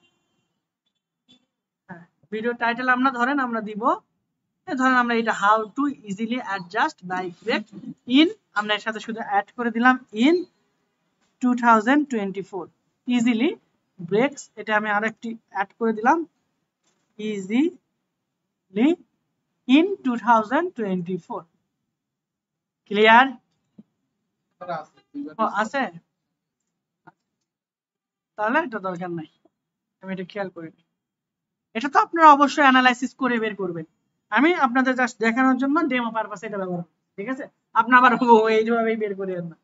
S1: হ্যাঁ, ভিডিও টাইটেল আমরা ধরেন আমরা দিব, ধরেন আমরা এটা how to easily adjust bike brake in, আমরা এর সাথে শুধু অ্যাড করে দিলাম ইন 2024 ইজিলি ব্রেকস, এটা আমি আরেকটি অ্যাড করে দিলাম ইজিলি ইন 2024। ক্লিয়ার আছে? তাহলে এটা দরকার নাই, আমি এটা খেয়াল করি, এটা তো আপনারা অবশ্যই অ্যানালাইসিস করে বের করবেন, আমি আপনাদের জাস্ট দেখানোর জন্য ডেমো পারপাসে এটা ব্যবহার করি, ঠিক আছে? আপনি আবার এইভাবেই বের করেন না।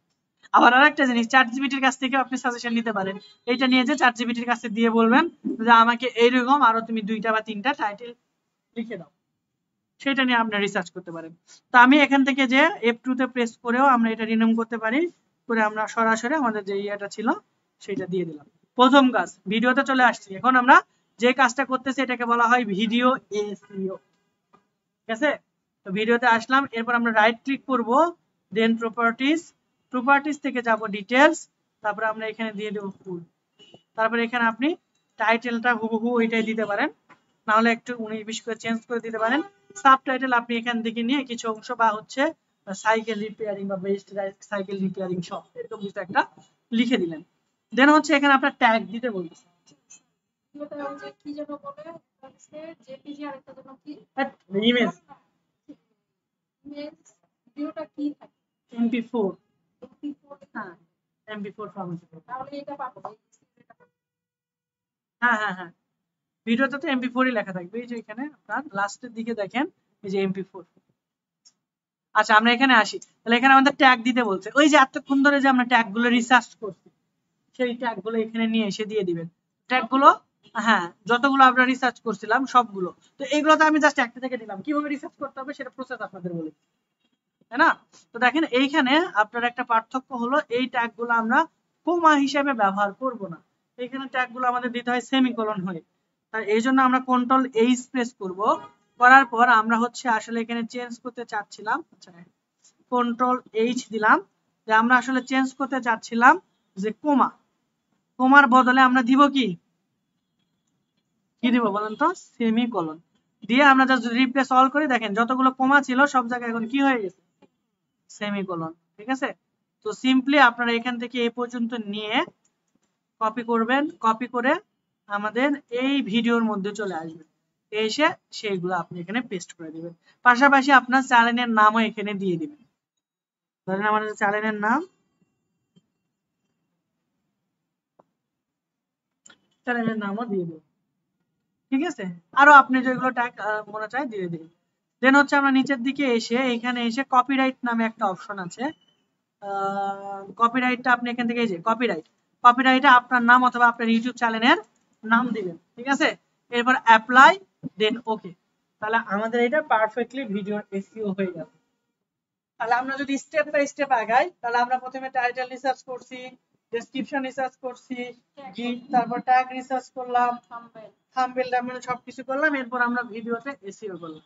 S1: আবার আরেকটা জিনিস, চ্যাটজিপিটির কাছ থেকে আপনি সাজেশন নিতে পারেন, এইটা নিয়ে যে চ্যাটজিপিটির কাছে দিয়ে বলবেন যে আমাকে এইরকম আরো তুমি 2টা বা 3টা টাইটেল লিখে দাও, সেটা নিয়ে আপনি রিসার্চ করতে পারেন। তো আমি এখান থেকে যে F2 তে প্রেস করেও আমরা এটা রিনেম করতে পারি, করে আমরা সরাসরি আমাদের যে ইয়েটা ছিল সেটা দিয়ে দিলাম। প্রথম কাজ, ভিডিওতে চলে আসছি, এখন আমরা যে কাজটা করতেছি এটাকে বলা হয় ভিডিও এসইও, ঠিক আছে? তো ভিডিওতে আসলাম, এরপর আমরা রাইট ক্লিক করব, দেন প্রপার্টিজ থেকে যাব ডিটেইলস, তারপর আমরা এখানে দিয়ে দেব ফুল, তারপর এখানে আপনি টাইটেলটা হুবহু ওইটাই দিতে পারেন, না হলে একটু 19-20 করে চেঞ্জ করে দিতে পারেন। সাবটাইটেল আপনি এখান থেকে নিয়ে কিছু অংশ বা হচ্ছে সাইকেল রিপেয়ারিং বা বেস্ট সাইকেল রিপেয়ারিং শপ এরকম কিছু একটা লিখে দিলেন। দেন হচ্ছে এখানে আপনার ট্যাগ দিতে বলতেছে,
S5: কি যেন বলে জেপিজি, আর একটা যেন কি
S1: ইমেজ,
S5: ভিডিওটা কি থাকে
S1: MP4,
S5: হ্যাঁ
S1: MP4 ফরম্যাট,
S5: তাহলে এটা পাবো।
S1: হ্যাঁ হ্যাঁ হ্যাঁ, ভিডিওতে তো MP4ই লেখা থাকবে, এই যে এখানে আপনার লাস্টের দিকে দেখেন এই যে MP4। আচ্ছা আমরা এখানে আসি, তাহলে এখানে আমাদের ট্যাগ দিতে বলছে, ওই যে এতক্ষণ ধরে যে আমরা ট্যাগ গুলো রিসার্চ করছি সেই ট্যাগ গুলো এখানে নিয়ে এসে দিয়ে দিবেন, ট্যাগ গুলো, হ্যাঁ যতগুলো আমরা রিসার্চ করছিলাম সবগুলো। তো এইগুলোতে আমি জাস্ট একটা থেকে দিলাম, কিভাবে রিসার্চ করতে হবে সেটা প্রসেস আপনাদের বলি, তাই না? তো দেখেন এইখানে আপনার একটা পার্থক্য হলো, এই ট্যাগ গুলো আমরা কোমা হিসেবে ব্যবহার করব না, এইখানে ট্যাগ গুলো আমাদের দিতে হয় সেমিকোলন হয়ে, তাই এই জন্য আমরা কন্ট্রোল এইচ প্রেস করব, করার পর আমরা হচ্ছে আসলে এখানে চেঞ্জ করতে চাচ্ছিলাম, আচ্ছা কন্ট্রোল এইচ দিলাম, যে আমরা আসলে চেঞ্জ করতে চাচ্ছিলাম যে কোমা, কোমার বদলে আমরা দিব কি দিব বলেন তো, সেমিকোলন দিয়ে আমরা জাস্ট রিপ্লেস অল করে, দেখেন যতগুলো কোমা ছিল সব জায়গায় এখন কি হয়ে গেছে, সেমিকোলন, ঠিক আছে? তো সিম্পলি আপনারা এখান থেকে এই পর্যন্ত নিয়ে কপি করবেন, কপি করে আমাদের এই ভিডিওর মধ্যে চলে আসবেন, এসে সেইগুলো আপনি এখানে পেস্ট করে দিবেন, পাশাপাশি আপনার চ্যানেলের নামও এখানে দিয়ে দিবেন, ধরেন আমাদের চ্যানেলের নাম, চ্যানেলের নামও দিয়ে দেবেন, ঠিক আছে? আরো আপনি যেগুলো ট্যাগ মনে চায় দিয়ে দিন। দেন হচ্ছে আমরা নিচের দিকে এসে এখানে এসে কপিরাইট নামে একটা অপশন আছে, কপিরাইটটা আপনি এখান থেকে এই যে কপিরাইটে আপনার নাম অথবা আপনার ইউটিউব চ্যানেলের নাম দিবেন, ঠিক আছে। এরপর অ্যাপ্লাই, দেন ওকে। তাহলে আমাদের এটা পারফেক্টলি ভিডিও এসইও হয়ে গেল। তাহলে আমরা যদি স্টেপ বাই স্টেপ আগাই, তাহলে আমরা প্রথমে টাইটেল রিসার্চ করছি, ডেসক্রিপশন রিসার্চ করছি, তারপর ট্যাগ রিসার্চ করলাম, থাম্বনেল টাম্বনেল সবকিছু করলাম, এরপর আমরা ভিডিওতে এসইও করলাম।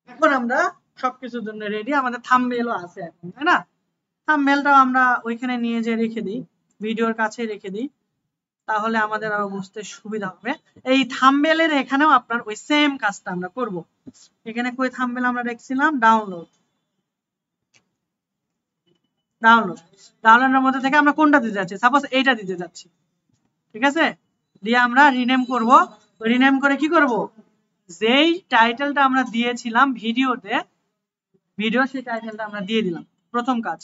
S1: এখন আমরা সবকিছুর জন্য রেডি, আমাদের থাম্বনেলও আছে এখন, তাই না? থাম্বনেলটাও আমরা ওইখানে নিয়ে যে রেখে দিই, ভিডিওর কাছে রেখে দিই, তাহলে আমাদের আরো বুঝতে সুবিধা হবে। এই থাম্বনেলের এখানেও আপনার ওই সেম কাজটা আমরা করব। এখানে কই থাম্বনেল আমরা দেখছিলাম, ডাউনলোডের মধ্যে থেকে আমরা কোনটা দিতে যাচ্ছি, সাপোজ এইটা দিতে যাচ্ছি, ঠিক আছে। দিয়ে আমরা রিনেম করব, রিনেম করে কি করব, যেই টাইটেলটা আমরা দিয়েছিলাম ভিডিওতে, সেই টাইটেলটা আমরা দিয়ে দিলাম, প্রথম কাজ।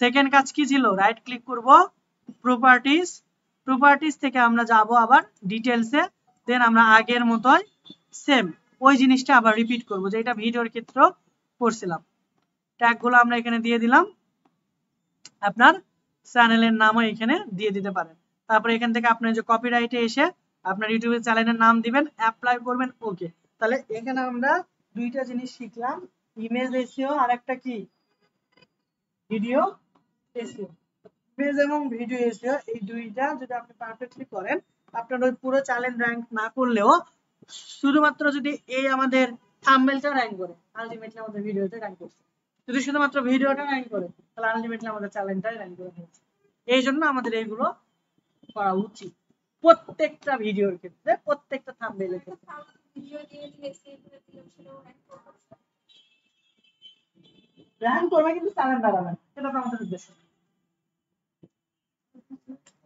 S1: সেকেন্ড কাজ কি ছিল, রাইট ক্লিক করব, প্রপার্টিজ থেকে আমরা যাব আবার ডিটেইলসে, দেন আমরা আগের মতোই সেম ওই জিনিসটা আবার রিপিট করব, যেটা ভিডিওর ক্ষেত্রে করছিলাম। ট্যাগগুলো আমরা এখানে দিয়ে দিলাম, আপনার চ্যানেলের নামও এখানে দিয়ে দিতে পারেন। তারপরে এখান থেকে আপনি যে কপিরাইটে এসে আপনার ইউটিউবের চ্যানেলের নাম দিবেন, অ্যাপ্লাই করবেন, ওকে। তাহলে এখানে আমরা দুইটা জিনিস শিখলাম, ইমেজ এসইও আর একটা কি ভিডিও এসইও। ইমেজ এবং ভিডিও এসইও এই দুইটা যদি আপনি পারফেক্টলি করেন, আপনার ওই পুরো চ্যানেল র্যাঙ্ক না করলেও শুধুমাত্র যদি এই আমাদের থাম্বনেলটা র্যাঙ্ক করে, আলটিমেটলি আমাদের ভিডিওতে র্যাঙ্ক করছে। যদি শুধুমাত্র ভিডিওটা র্যাঙ্ক করে, তাহলে আলটিমেটলি আমাদের চ্যানেলটাই র্যাঙ্ক করে ফেলছে। এই জন্য আমাদের এইগুলো করা উচিত প্রত্যেকটা ভিডিওর ক্ষেত্রে, প্রত্যেকটা থাম্বনেলের ক্ষেত্রে। র্যাঙ্ক করবে কিন্তু চ্যানেল বাড়াবে, এটা তো আমাদের উদ্দেশ্য,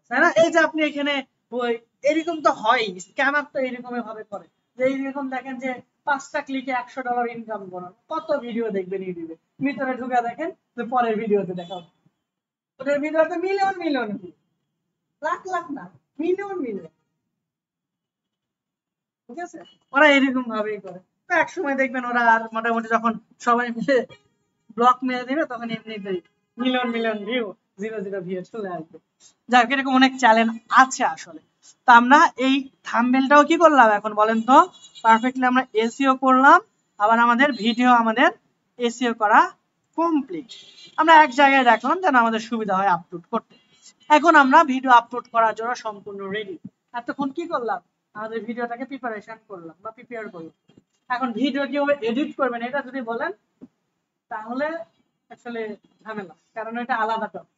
S1: তাই না? এই যে আপনি এখানে ওই এরকম তো হয়, স্ক্যামার তো এরকমই ভাবে করে, যে এইরকম দেখেন যে 5টা ক্লিকে $100 ইনকাম করার, কত ভিডিও দেখবেন ইউটিউবে, ভিতরে ঢুকে দেখেন যে পরের ভিডিওতে দেখাও, ওদের ভিডিওতে million million view, lakh lakh না, মিলিয়ন মিলিয়ন, ঠিক আছে। ওরা এরকম ভাবেই করে। তো এক সময় দেখবেন ওরা আর মোটামুটি যখন সবাই মিলে ব্লক মেরে দিবে, তখন এমনিতেই মিলিয়ন মিলিয়ন ভিউ, 0 ভিউ চলে আসবে। যাই হোক, এরকম অনেক চ্যালেঞ্জ আছে আসলে। তো আমরা এই থাম্বনেলটাও কি করলাম এখন বলেন তো, পারফেক্টলি আমরা এসইও করলাম, আবার আমাদের ভিডিও আমাদের এসইও করা কমপ্লিট। আমরা এক জায়গায় রাখলাম যেন আমাদের সুবিধা হয় আপলোড করতে। এখন আমরা ভিডিও আপলোড করার জন্য সম্পূর্ণ রেডি। এতক্ষণ কি করলাম, আমাদের ভিডিওটাকে প্রিপারেশন করলাম বা প্রিপেয়ার করলাম। এখন ভিডিও কিভাবে এডিট করবেন এটা যদি বলেন, তাহলে আসলে ঝামেলা, কারণ এটা আলাদা টপিক,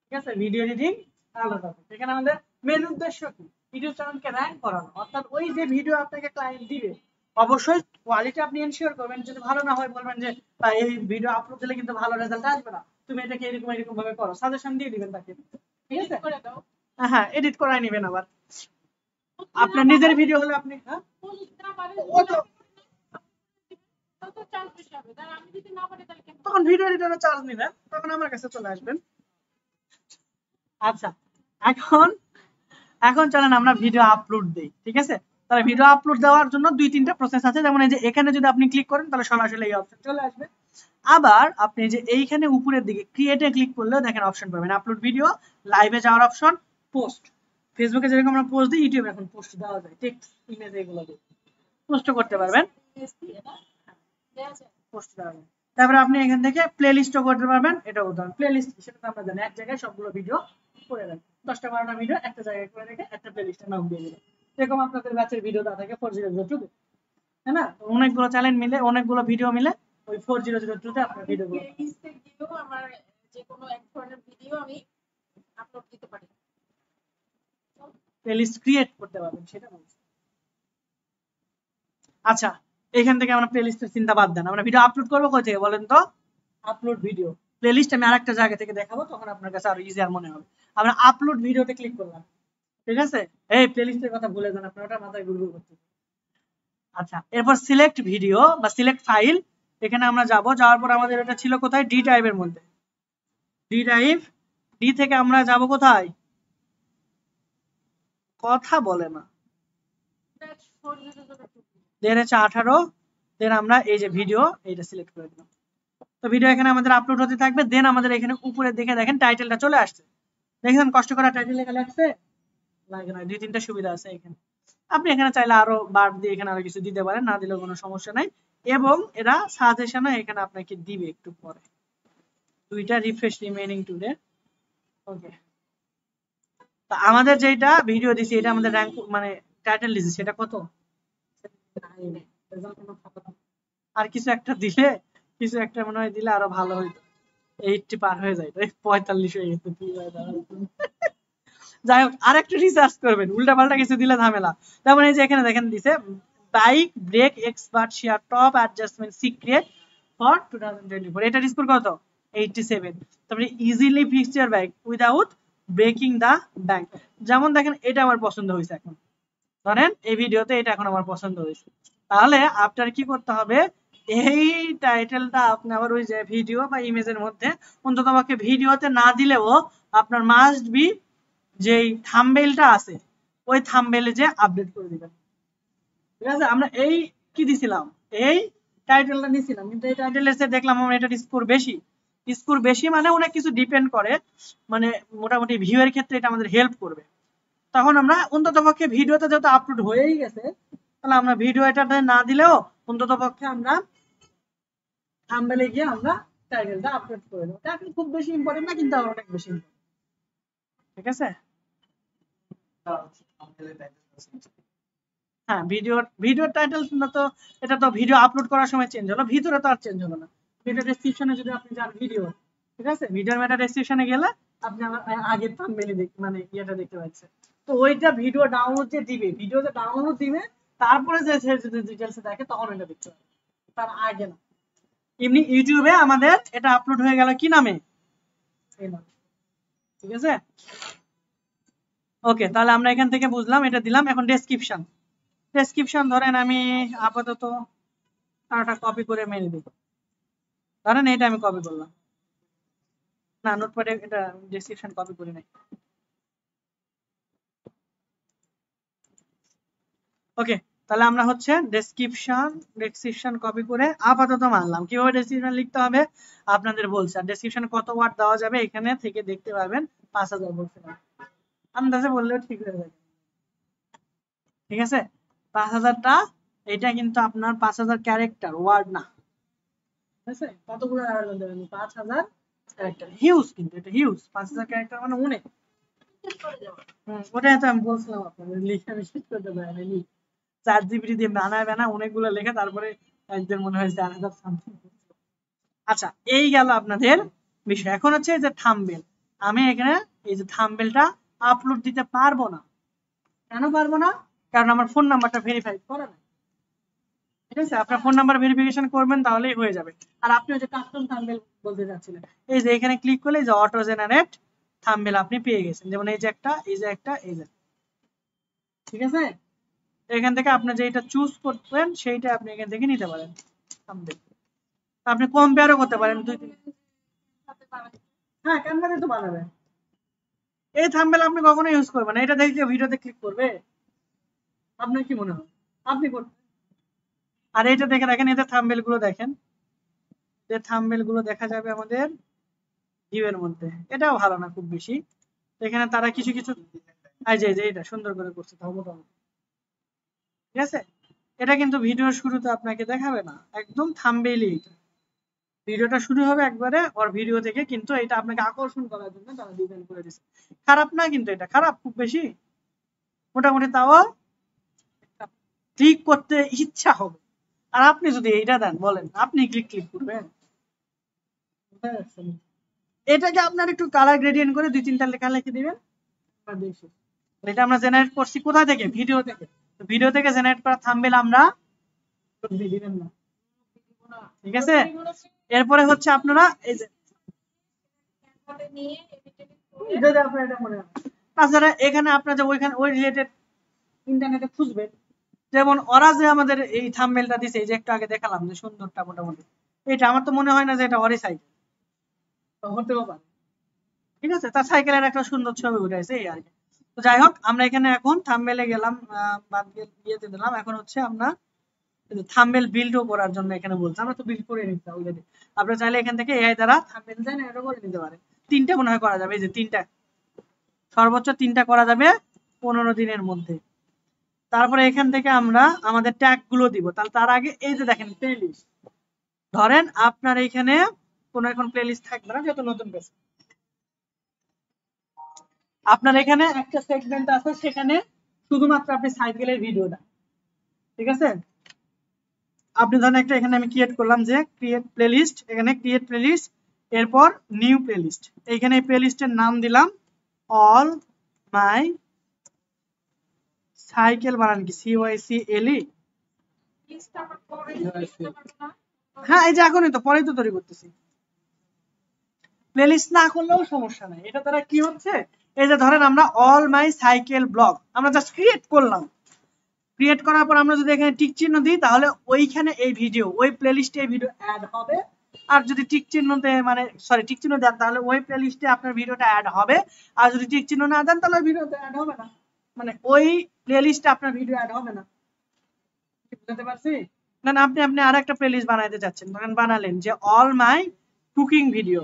S1: ঠিক আছে। ভিডিও এডিটিং আলাদা টপিক। এখানে আমাদের মেন উদ্দেশ্য কি, ইউটিউব চ্যানেলকে র্যাঙ্ক করানো, অর্থাৎ ওই যে ভিডিও আপনাকে ক্লায়েন্ট দিবে, অবশ্যই কোয়ালিটি আপনি এনশিওর করবেন। যদি ভালো না হয় বলবেন যে এই ভিডিও আপলোড দিলে কিন্তু ভালো রেজাল্ট আসবে না, তুমি এটাকে এরকম এরকম ভাবে করো, সাজেশন দিয়ে দিবেন তাকে, ঠিক আছে। হ্যাঁ, এডিট করাই নেবেন। আবার আপনার নিজের ভিডিও হলে আপনি তখন ভিডিও এডিটরের চার্জ নেবেন, তখন আমার কাছে চলে আসবেন। আচ্ছা, এখন চলেন আমরা ভিডিও আপলোড দেই, ঠিক আছে। তাহলে ভিডিও আপলোড দেওয়ার জন্য 2-3টা প্রসেস আছে। যেমন এই যে এখানে যদি আপনি ক্লিক করেন, তাহলে সরাসরি এই অপশন চলে আসবে। আবার আপনি যে এইখানে উপরের দিকে ক্রিয়েটে ক্লিক করলেও দেখেন অপশন পাবেন, আপলোড ভিডিও, লাইভে যাওয়ার অপশন, পোস্ট। ফেসবুকে যেরকম আমরা পোস্ট দিই, ইউটিউবে এখন পোস্ট দেওয়া যায়, টেক্সট, ইমেজ, এগুলো দিয়ে পোস্ট করতে পারবেন, পোস্ট দেওয়া যায়। তারপরে আপনি এখান থেকে প্লেলিস্টও করতে পারবেন। এটা উদাহরণ প্লেলিস্ট, সেটা তো আমরা জানি, এক জায়গায় সবগুলো ভিডিও করে রাখবেন, 10টা-12টা ভিডিও একটা জায়গায় করে রেখে একটা প্লেলিস্টের নাম দিয়ে দিবেন। এরকম আপনাদের ব্যাচের ভিডিও থাকে 40002, তাই না? অনেকগুলো চ্যানেল মিলে, অনেকগুলো ভিডিও মিলে ওই 40002 তে আপনার ভিডিওগুলো,
S5: আমার যে কোনো এক ধরনের ভিডিও আমি আপলোড দিতে পারি,
S1: প্লেলিস্ট ক্রিয়েট করতে পারবেন, সেটা বলছি। আচ্ছা, এখান থেকে আমরা প্লেলিস্টের চিন্তা বাদ দেন, আমরা ভিডিও আপলোড করবো কোথা থেকে বলেন তো, আপলোড ভিডিও প্লেলিস্ট আমি আরেকটা জায়গা থেকে দেখাবো, তখন আপনার কাছে আরো ইজিয়ার মনে হবে। আমরা আপলোড ভিডিওতে ক্লিক করলাম, ঠিক আছে। এই প্লেলিস্টের কথা ভুলে যান, আপনার ওটা মাথায় ঘুরঘুর করতে। আচ্ছা, এরপর সিলেক্ট ভিডিও বা সিলেক্ট ফাইল, এখানে আমরা যাব, যাওয়ার পর আমাদের এটা ছিল কোথায়, ডি টাইপের মধ্যে, ডি টাইপ, ডি থেকে আমরা যাব কোথায়, কথা বলে না, 18, দেন আমরা এই যে ভিডিও এইটা সিলেক্ট করে দিলাম, তো ভিডিও এখানে আমাদের আপলোড হতে থাকবে, দেন আমাদের এখানে উপরে দেখে দেখেন টাইটেলটা চলে আসছে, দেখেন কষ্ট করা টাইটেল লেখা লাগছে, লাগে না, 2-3টা সুবিধা আছে এখানে। আপনি এখানে চাইলে আরো বার দিয়ে এখানে আরো কিছু দিতে পারেন, না দিলেও কোনো সমস্যা নাই। এবং এরা সাজেশনও এখানে আপনাকে দিবে একটু পরে। 2টা রিফ্রেশ রিমেইনিং টুডে। ওকে, তো আমাদের যেটা ভিডিও দিছি এটা আমাদের র‍্যাঙ্ক মানে টাইটেল দিছি সেটা কত, আর কিছু একটা দিলে, কিছু একটা মনে হয় দিলে আরো ভালো হইতো। 80 পার হয়ে যায়, 45 হয়ে গেছে। যাই হোক, আরেকটু রিসার্চ করবেন, উল্টা পাল্টা কিছু দিলে ঝামেলা। যেমন এই যে এখানে দেখেন দিছে bike brake expert share top adjustment secret for 2024, এটার স্কোর কত, 87। তারপরে easily fix your bike without breaking the bank. যেমন দেখেন এটা আমার পছন্দ হয়েছে, এখন ধরেন এই ভিডিওতে এটা এখন আমার পছন্দ হয়েছে, তাহলে আপনার কি করতে হবে, এই টাইটেলটা আপনি আবার ওই যে ভিডিও বা ইমেজের মধ্যে অন্ততপক্ষে ভিডিওতে না দিলেও আপনার মাস্ট বি যেই থাম্বনেইলটা আছে ওই থাম্বনেইলে যে আপডেট করে দিবেন। ঠিক আছে, আমরা এই কি দিছিলাম, এই টাইটেলটা নিছিলাম, কিন্তু এই টাইটেল এসে দেখলাম আমরা এটার স্কোর বেশি। স্কোর বেশি মানে অনেক কিছু ডিপেন্ড করে, মানে মোটামুটি ভিউ এর ক্ষেত্রে এটা আমাদের হেল্প করবে। তখন আমরা অন্ততপক্ষে ভিডিওতে যেহেতু আপলোড হয়েই গেছে, তাহলে আমরা ভিডিও এটাতে না দিলেও অন্ততপক্ষে আমরা থাম্বনেইলে গিয়ে আমরা টাইটেলটা আপলোড করে দেব। এটা খুব বেশি ইম্পর্টেন্ট না, কিন্তু অনেক বেশি ইম্পর্টেন্ট। ঠিক আছে, হ্যাঁ, ভিডিওর টাইটেল তো এটা তো ভিডিও আপলোড করার সময় চেঞ্জ হলো, ভিতরে তো আর চেঞ্জ হলো না। ভিডিও ডেসক্রিপশনে যদি আপনি যান ভিডিও, ঠিক আছে, ভিডিওর মেটা ডেসক্রিপশনে গেলে আপনি আমার আগের থাম্বনেইলে মানে ইয়েটা দেখতে পাচ্ছেন। তো ওইটা ভিডিও ডাউনলোড যে দিবে, ভিডিও যে ডাউনলোড দিবে তারপরে যে যদি ডিটেইলসে দেখে তখন এটা দেখতে পাবে, তার আগে না। এমনি ইউটিউবে আমাদের এটা আপলোড হয়ে গেল কি নামে, এই নামে। ঠিক আছে, ওকে, তাহলে আমরা এখান থেকে বুঝলাম, এটা দিলাম। এখন ডেসক্রিপশন ধরেন আমি আপাতত একটা কপি করে মেরে দিই, ধরেন এটা আমি কপি করলাম, না নোটপ্যাডে এটা ডেসক্রিপশন কপি করি নাই। ওকে, তাহলে আমরা হচ্ছে ডেসক্রিপশন কপি করে আপাতত মানলাম। কিভাবে ডেসক্রিপশন লিখতে হবে আপনাদের বলছি, আর ডেসক্রিপশনে কত ওয়ার্ড দেওয়া যাবে এখানে থেকে দেখতে পাবেন, 5000 বলছে, আন্দাজে বললেও ঠিক হয়ে যাবে। ঠিক আছে, 5000টা, এটা কিন্তু আপনার 5000 ক্যারেক্টার ওয়ার্ড না, ঠিক আছে, কতগুলো 5000 ক্যারেক্টার, হিউজ, কিন্তু এটা হিউজ, 5000 ক্যারেক্টার মানে অনেক। ওটাই তো আমি বলছিলাম আপনাদের, লিখে আমি শেষ করতে পারি, ChatGPT দিয়ে বানায় অনেকগুলো লেখা, তারপরে একদের মনে হয় 4000 সামথিং। আচ্ছা, এই গেল আপনাদের বিষয়। এখন হচ্ছে যে থাম্বনেল, আমি এখানে এই যে থাম্বনেলটা আপলোড দিতে পারবো না। কেন পারবো না? কারণ আমার ফোন নাম্বারটা ভেরিফাই করা নাই। ঠিক আছে, আপনার ফোন নাম্বার ভেরিফিকেশন করবেন তাহলেই হয়ে যাবে। আর আপনি ওই যে কাস্টম থাম্বনেল বলতে যাচ্ছিলেন, এই যে এখানে ক্লিক করলে যে অটো জেনারেট থাম্বনেল আপনি পেয়ে গেছেন, যেমন এই যে একটা, এই যে একটা, এই যে। ঠিক আছে, এখান থেকে আপনি যেটা চুজ করবেন সেইটা আপনি এখান থেকে নিতে পারেন থাম্বনেল। আপনি কম্পেয়ারও করতে পারেন হ্যাঁ, ক্যানভাতে তো বানাবেন। এই থাম্বনেল আপনি কখনো ইউজ করবেন না, এটা দেখে ভিডিওতে ক্লিক করবে, আপনার কি মনে হয় আপনি করবেন? আর এইটা দেখে দেখেন, এতে থাম্বনেল গুলো দেখেন, যে থাম্বনেল গুলো দেখা যাবে আমাদের ভিউ এর মধ্যে, এটাও ভালো না খুব বেশি। এখানে তারা কিছু কিছু এই যে এটা সুন্দর করে করছে তাও মোটামুটি। ঠিক আছে, এটা কিন্তু ভিডিওর শুরুতে আপনাকে দেখাবে না, একদম থাম্বনেইলই এটা। ভিডিওটা শুরু হবে একবারে ওর ভিডিও থেকে, কিন্তু এটা আপনাকে আকর্ষণ করার জন্য তারা ডিজাইন করে দিয়েছে। খারাপ না কিন্তু, এটা খারাপ খুব বেশি মোটামুটি, তাও ক্লিক করতে ইচ্ছা হবে। আর আপনি যদি এইটা দেন, বলেন আপনি ক্লিক করবেন? এটাকে আপনার একটু কালার গ্রেডিয়েন্ট করে 2-3টা লেখা লিখে দিবেন, এটা আমরা জেনারেট করছি কোথা থেকে, ভিডিও থেকে। ভিডিও থেকে জেনারেট করা থাম্বনেল আমরা দিবেন না। ঠিক আছে, এরপরে হচ্ছে আপনারা এই যে যদি আপনার এটা মনে হয়, তাছাড়া এখানে আপনার যে ওইখানে ওই রিলেটেড ইন্টারনেটে খুঁজবেন, যেমন ওরা যে আমাদের এই থাম্বনেলটা দিছে, এই যে একটু আগে দেখালাম যে সুন্দরটা মোটামুটি, এটা আমার তো মনে হয় না যে এটা ওরই সাইকেল, হতেও পারে। ঠিক আছে, তার সাইকেলের একটা সুন্দর ছবি উঠেছে এই আর কি। তো যাই হোক, আমরা এখানে এখন থাম্বনেলে গেলাম, বাদ ইয়েতে দিলাম। এখন হচ্ছে আমরা থাম্বনেল বিল্ডও করার জন্য এখানে বলছে, আমরা তো বিল্ড করে নিচ্ছি অলরেডি। আপনারা চাইলে এখান থেকে এআই দ্বারা থাম্বনেল ডিজাইন এড করে নিতে পারেন। 3টা মনে হয় করা যাবে, এই যে 3টা, সর্বোচ্চ 3টা করা যাবে 15 দিনের মধ্যে। তারপরে এখান থেকে আমরা আমাদের ট্যাগ গুলো দিব। তাহলে তার আগে এই যে দেখেন প্লেলিস্ট, ধরেন আপনার এখানে কোনো এখন প্লেলিস্ট থাকবে না যেহেতু নতুন পেজ, আপনার এখানে একটা সেগমেন্ট আছে, সেখানে শুধুমাত্র আপনি সাইকেলের ভিডিওটা, ঠিক আছে। আপনি ধরেন একটা এখানে আমি ক্রিয়েট করলাম যে ক্রিয়েট প্লেলিস্ট, এখানে ক্রিয়েট প্লেলিস্ট, এরপর নিউ প্লেলিস্ট, এইখানে এই প্লেলিস্টের নাম দিলাম অল মাই সাইকেল, বানান কি CYCLE,
S5: লিস্টটা আমার পরে দিতে পারবো না।
S1: হ্যাঁ এই যে এখনই তো, পরেই তো তৈরি করতেছি। প্লেলিস্ট না করলেও সমস্যা নাই, এটা দ্বারা কি হচ্ছে, এই যে ধরেন আমরা অল মাই সাইকেল ব্লগ আমরা জাস্ট ক্রিয়েট করলাম, ক্রিয়েট করার পর আমরা যদি এখানে টিক চিহ্ন দিই তাহলে ওইখানে এই ভিডিও, ওই প্লেলিস্টে এই ভিডিও অ্যাড হবে। আর যদি টিক চিহ্নতে মানে সরি টিক চিহ্ন দেন তাহলে ওই প্লেলিস্টে আপনার ভিডিওটা অ্যাড হবে। আর যদি টিক চিহ্ন না দেন তাহলে ভিডিওতে অ্যাড হবে না, মানে ওই প্লেলিস্টে আপনার ভিডিও অ্যাড হবে না। বুঝতে পারছি? না আপনি আরেকটা প্লেলিস্ট বানাইতে চাচ্ছেন, ধরেন বানালেন যে অল মাই কুকিং ভিডিও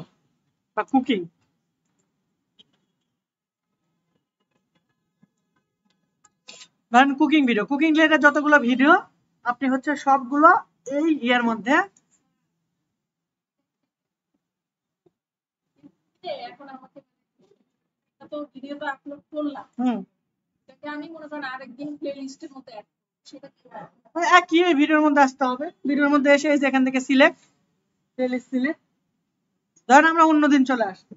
S1: বা কুকিং, ধরেন কুকিং ভিডিও, কুকিং রিলেটেড যতগুলো ভিডিও আপনি হচ্ছে সবগুলো এই ইয়ার মধ্যে,
S5: এখন আমাকে তো ভিডিওটা আপলোড করলাম, এটাকে আমি মনে করেন আরেকদিন প্লেলিস্টের মধ্যে অ্যাড করব, সেটা কি হবে?
S1: একই এই ভিডিওর মধ্যে আসতে হবে, ভিডিওর মধ্যে এসে এই যে এখান থেকে সিলেক্ট প্লেলিস্ট সিলেক্ট, ধরেন আমরা অন্যদিন চলে আসছি,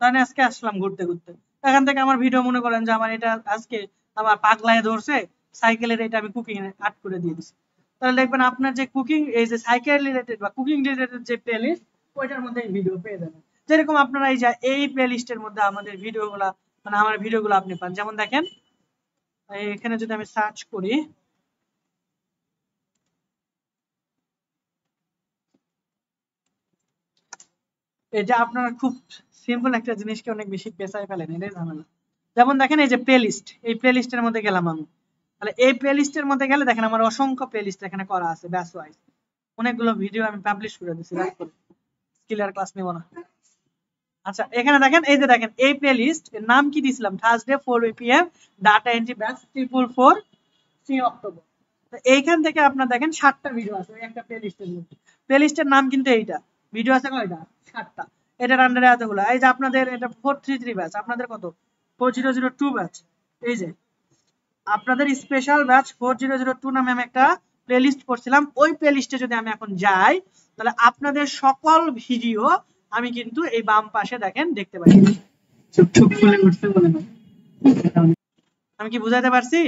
S1: ধরেন আজকে আসলাম ঘুরতে ঘুরতে, এখান থেকে আমার ভিডিও মনে করেন যে আমার এটা আজকে আমার পাগলায় ধরছে সাইকেলের, এটা আমি কুকিং অ্যাড করে দিয়ে দিচ্ছি। তাহলে দেখবেন আপনার যে কুকিং এই যে সাইকেল রিলেটেড বা কুকিং রিলেটেড যে প্লেলিস্ট ওইটার মধ্যে এই ভিডিও পেয়ে যাবেন। যেরকম আপনারা এই যে এই প্লেলিস্টের মধ্যে আমাদের ভিডিওগুলো মানে আমার ভিডিওগুলো আপনি পান, যেমন দেখেন এখানে যদি আমি সার্চ করি, এটা আপনারা খুব সিম্পল একটা জিনিসকে অনেক বেশি পেঁচায় ফেলেন, এটাই ঝামেলা। যেমন দেখেন এই যে প্লেলিস্ট, এই প্লেলিস্টের মধ্যে গেলাম আমি, তাহলে এই প্লেলিস্টের মধ্যে গেলে দেখেন আমার অসংখ্য প্লেলিস্ট এখানে করা আছে ব্যাচ ওয়াইজ, অনেকগুলো ভিডিও আমি পাবলিশ করে দিয়েছি, ক্লিয়ার ক্লাস নিব না। আচ্ছা এখানে দেখেন এই যে দেখেন এই প্লেলিস্ট এর নাম কি দিয়েছিলাম, Thursday 4 PM data entry batch 444 3 October. তো এইখান থেকে আপনার দেখেন 7টা ভিডিও আছে ওই একটা প্লেলিস্টের মধ্যে, প্লেলিস্টের নাম কিন্তু এইটা, ভিডিও আছে কয়টা 7টা, এটার আন্ডারে এতগুলো। এই যে আপনাদের এটা 433 ব্যাচ, আপনাদের কত 4002 ব্যাচ, এই যে আপনাদের স্পেশাল ব্যাচ 4002 নামে আমি একটা প্লেলিস্ট করছিলাম, ওই প্লেলিস্টে যদি আমি এখন যাই তাহলে আপনাদের সকল ভিডিও আমি কিন্তু এই বাম পাশে দেখেন দেখতে পাচ্ছি। আমি কি বুঝাতে পারছি?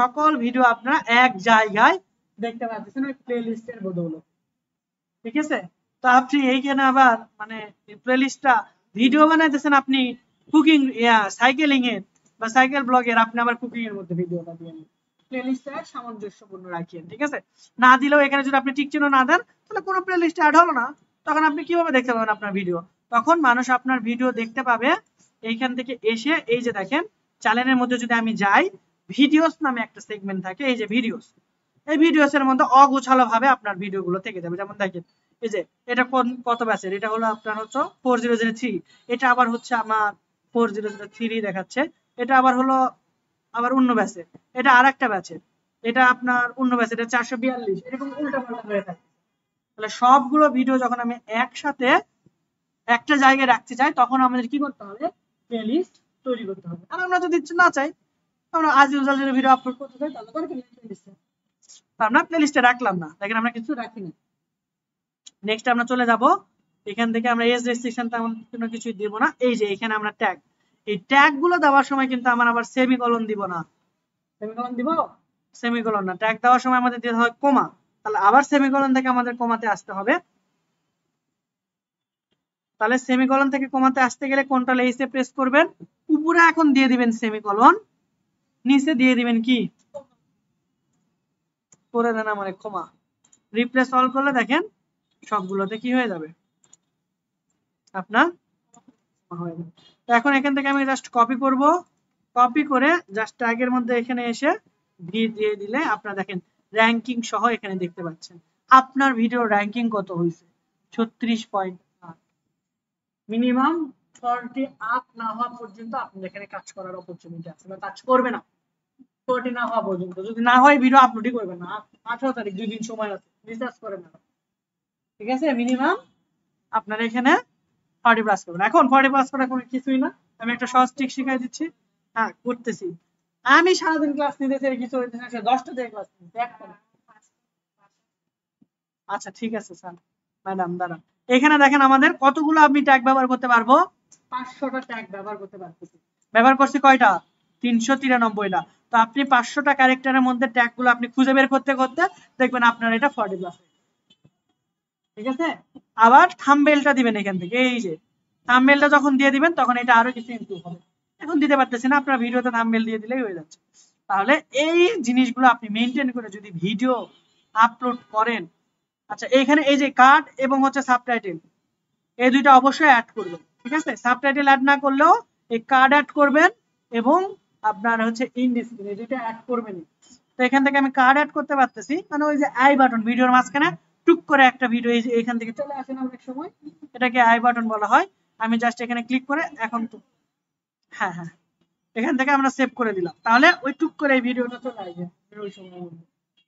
S1: সকল ভিডিও আপনারা এক জায়গায় দেখতে পাচ্ছেন ওই প্লেলিস্টের বদলে, ঠিক আছে। তো আপনি এইখানে আবার মানে প্লেলিস্টটা ভিডিও বানাইতেছেন আপনি কুকিং সাইকেলিং এর বা সাইকেল ব্লগের, আপনি আবার কুকিং এর মধ্যে ভিডিওটা দিয়ে নেন, প্লেলিস্টে সামঞ্জস্যপূর্ণ রাখিয়েন, ঠিক আছে। না দিলেও এখানে যদি আপনি টিক চিহ্ন না দেন তাহলে কোনো প্লেলিস্টে অ্যাড হলো না, তখন আপনি কিভাবে দেখতে পাবেন আপনার ভিডিও? তখন মানুষ আপনার ভিডিও দেখতে পাবে এইখান থেকে এসে, এই যে দেখেন চ্যানেলের মধ্যে যদি আমি যাই, ভিডিওস নামে একটা সেগমেন্ট থাকে, এই যে ভিডিওস, এই ভিডিওস এর মধ্যে অগোছালো ভাবে আপনার ভিডিওগুলো থেকে যাবে। যেমন দেখেন এই যে এটা কত ব্যাচের, এটা হলো আপনার হচ্ছে 4003, এটা আবার হচ্ছে আমার 4003 দেখাচ্ছে, এটা আবার হলো আবার অন্য ব্যাচের, এটা আরেকটা ব্যাচের, এটা আপনার অন্য ব্যাচের, এটা 442, এরকম উল্টাপাল্টা হয়ে থাকে। তাহলে সবগুলো ভিডিও যখন আমি একসাথে একটা জায়গায় রাখতে চাই তখন আমাদের কি করতে হবে, প্লেলিস্ট তৈরি করতে হবে। আর আমরা যদি না চাই, আমরা আজ ইউজুয়াল যদি ভিডিও আপলোড করতে চাই তাহলে করে প্লেলিস্টে, আমরা প্লেলিস্টে রাখলাম না, দেখেন আমরা কিছু রাখি না। নেক্সট আমরা চলে যাব, এখান থেকে আমরা এজ রেস্ট্রিকশন তেমন কোনো কিছু দেব না। এই যে এখানে আমরা ট্যাগ, এই ট্যাগ গুলো দেওয়ার সময় কিন্তু আমরা আবার সেমিকোলন দিব না, সেমিকোলন দিব সেমিকোলন না, ট্যাগ দেওয়ার সময় আমাদের দিতে হয় কমা, তাহলে আবার সেমিকোলন থেকে আমাদের কমাতে আসতে হবে। তাহলে সেমিকোলন থেকে কমাতে আসতে গেলে কন্ট্রোল এইচ এ প্রেস করবেন, উপরে এখন দিয়ে দিবেন সেমিকোলন, নিচে দিয়ে দিবেন কি করে দেন আমারে কমা, রিপ্লেস অল করলে দেখেন সবগুলোতে কি হয়ে যাবে আপনার হয়ে যাবে। তো এখন এখান থেকে আমি জাস্ট কপি করব, কপি করে জাস্ট ট্যাগের মধ্যে এখানে এসে ভি দিয়ে দিলে আপনারা দেখেন র্যাঙ্কিং সহ এখানে দেখতে পাচ্ছেন আপনার ভিডিও র্যাঙ্কিং কত হয়েছে 36.8 মিনিমাম 40 আপ না হওয়া পর্যন্ত আপনাদের এখানে কাজ করার অপরচুনিটি আছে বা কাজ করবে না 40 না হওয়া পর্যন্ত যদি না হয় ভিডিও আপলোডই করবেন না 18 তারিখ 2 দিন সময় আছে রিসার্চ করেন না ঠিক আছে মিনিমাম আপনারা এখানে 40 প্লাস করবেন এখন 40 প্লাস করা কোনো কিছুই না আমি একটা সহজ ট্রিক শিখাই দিচ্ছি হ্যাঁ করতেছি আমি সারাদিন ক্লাস নিতেছি কিছু হইতেছে না 10টা থেকে ক্লাস নিতেছি একটা আচ্ছা ঠিক আছে স্যার ম্যাডাম দাঁড়ান এখানে দেখেন আমাদের কতগুলো আমি ট্যাগ ব্যবহার করতে পারবো 500টা ট্যাগ ব্যবহার করতে পারতেছি ব্যবহার করছি কয়টা 393টা তো আপনি 500টা ক্যারেক্টারের মধ্যে ট্যাগ গুলো আপনি খুঁজে বের করতে করতে দেখবেন আপনার এটা 40 প্লাস ঠিক আছে আবার থাম্বনেলটা দিবেন এখান থেকে এই যে থাম্বনেলটা যখন দিয়ে দিবেন তখন এটা আরো কিছু ইমপ্রুভ হবে এখন দিতে পারতেছি না আপনার ভিডিওতে থাম্বনেল দিয়ে দিলেই হয়ে যাচ্ছে তাহলে এই জিনিসগুলো আপনি মেইনটেইন করে যদি ভিডিও আপলোড করেন আচ্ছা এখানে এই যে কার্ড এবং হচ্ছে সাবটাইটেল এই দুইটা অবশ্যই অ্যাড করবেন ঠিক আছে সাবটাইটেল অ্যাড না করলেও এই কার্ড অ্যাড করবেন এবং আপনার হচ্ছে ইন ডিসপ্লে যেটা অ্যাড করবেন তো এখান থেকে আমি কার্ড অ্যাড করতে পারতেছি মানে ওই যে আই বাটন ভিডিওর মাঝখানে টুক করে একটা ভিডিও এই যে এখান থেকে চলে আসে না অনেক সময় এটাকে আই বাটন বলা হয় আমি জাস্ট এখানে ক্লিক করে এখন তো হ্যাঁ হ্যাঁ এখান থেকে আমরা সেভ করে দিলাম তাহলে ওই টুক করে এই ভিডিওটা চলে আসবে ওই সময়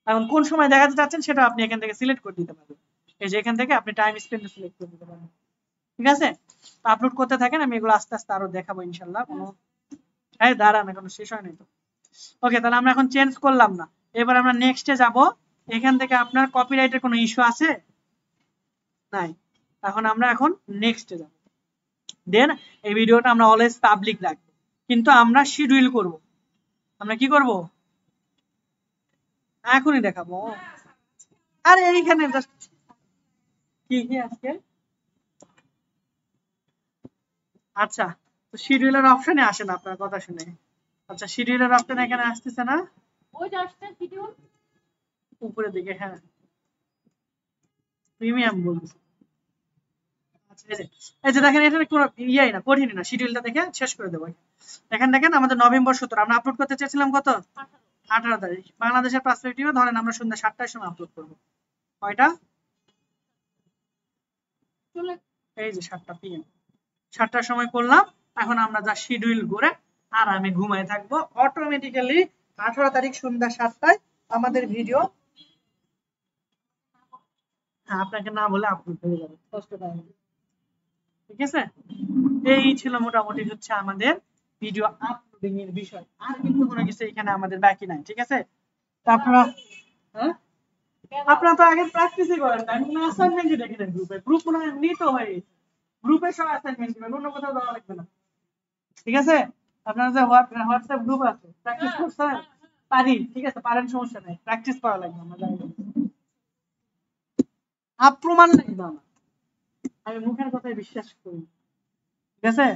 S1: এখন কোন সময় দেখাতে চাচ্ছেন সেটা আপনি এখান থেকে সিলেক্ট করে দিতে পারবেন এই যে এখান থেকে আপনি টাইম স্পেন্ড সিলেক্ট করে দিতে পারবেন ঠিক আছে আপলোড করতে থাকেন আমি এগুলো আস্তে আস্তে আরো দেখাবো ইনশাআল্লাহ কোনো এই দাঁড়ান এখন শেষ হয় নাই তো ওকে তাহলে আমরা এখন চেঞ্জ করলাম না এবার আমরা নেক্সটে যাব এখান থেকে আপনার কপিরাইটের কোনো ইস্যু আছে নাই এখন আমরা এখন নেক্সটে যাব দেন এই ভিডিওটা আমরা অলওয়েজ পাবলিক রাখবো কিন্তু আমরা শিডিউল করব আমরা কি করব এখনই দেখাবো আরে এইখানে জাস্ট কি কি আজকে আচ্ছা তো শিডিউলার অপশনে আসেন আপনার কথা শুনে আচ্ছা শিডিউলার অপশন এখানে আসতেছে না
S5: ওই যে আসছে শিডিউল
S1: উপরে দিকে হ্যাঁ প্রিমিয়াম বলছি আচ্ছা এই যে দেখেন এটা কোনো ইয়াই না কঠিন না শিডিউলটা দেখে শেষ করে দেব এখানে দেখেন আমাদের নভেম্বর 17 আমরা আপলোড করতে চেয়েছিলাম কত 18 তারিখ বাংলাদেশের পার্সপেক্টিভে ধরেন আমরা সন্ধ্যা 7টার সময় আপলোড করব কয়টা
S5: চলে
S1: এই যে 7টা PM 7টার সময় করলাম এখন আমরা যা শিডিউল করে আর আমি ঘুমায় থাকবো অটোমেটিক্যালি 18 তারিখ সন্ধ্যা 7টায় আমাদের ভিডিও আপনাকে না বলে আপলোড হয়ে যাবে কষ্ট পাই ঠিক আছে এই ছিল মোটামুটি হচ্ছে আমাদের ভিডিও আপলোডিং এর বিষয় আর কিন্তু কোনো কিছু এখানে আমাদের বাকি নাই ঠিক আছে আপনারা হ্যাঁ আপনারা তো আগে প্র্যাকটিসই করেন না কোনো অ্যাসাইনমেন্টই দেখেন গ্রুপ মনে হয় নিত হয়ে গেছে গ্রুপে সব অ্যাসাইনমেন্ট দিবেন অন্য কোথাও দেওয়া লাগবে না ঠিক আছে আপনারা যে হোয়াটসঅ্যাপ গ্রুপ আছে প্র্যাকটিস করছেন পারি ঠিক আছে পারেন সমস্যা নাই প্র্যাকটিস করা লাগবে আমরা জানি প্রমাণ লাগবে আমার আমি মুখের কথায় বিশ্বাস করি ঠিক আছে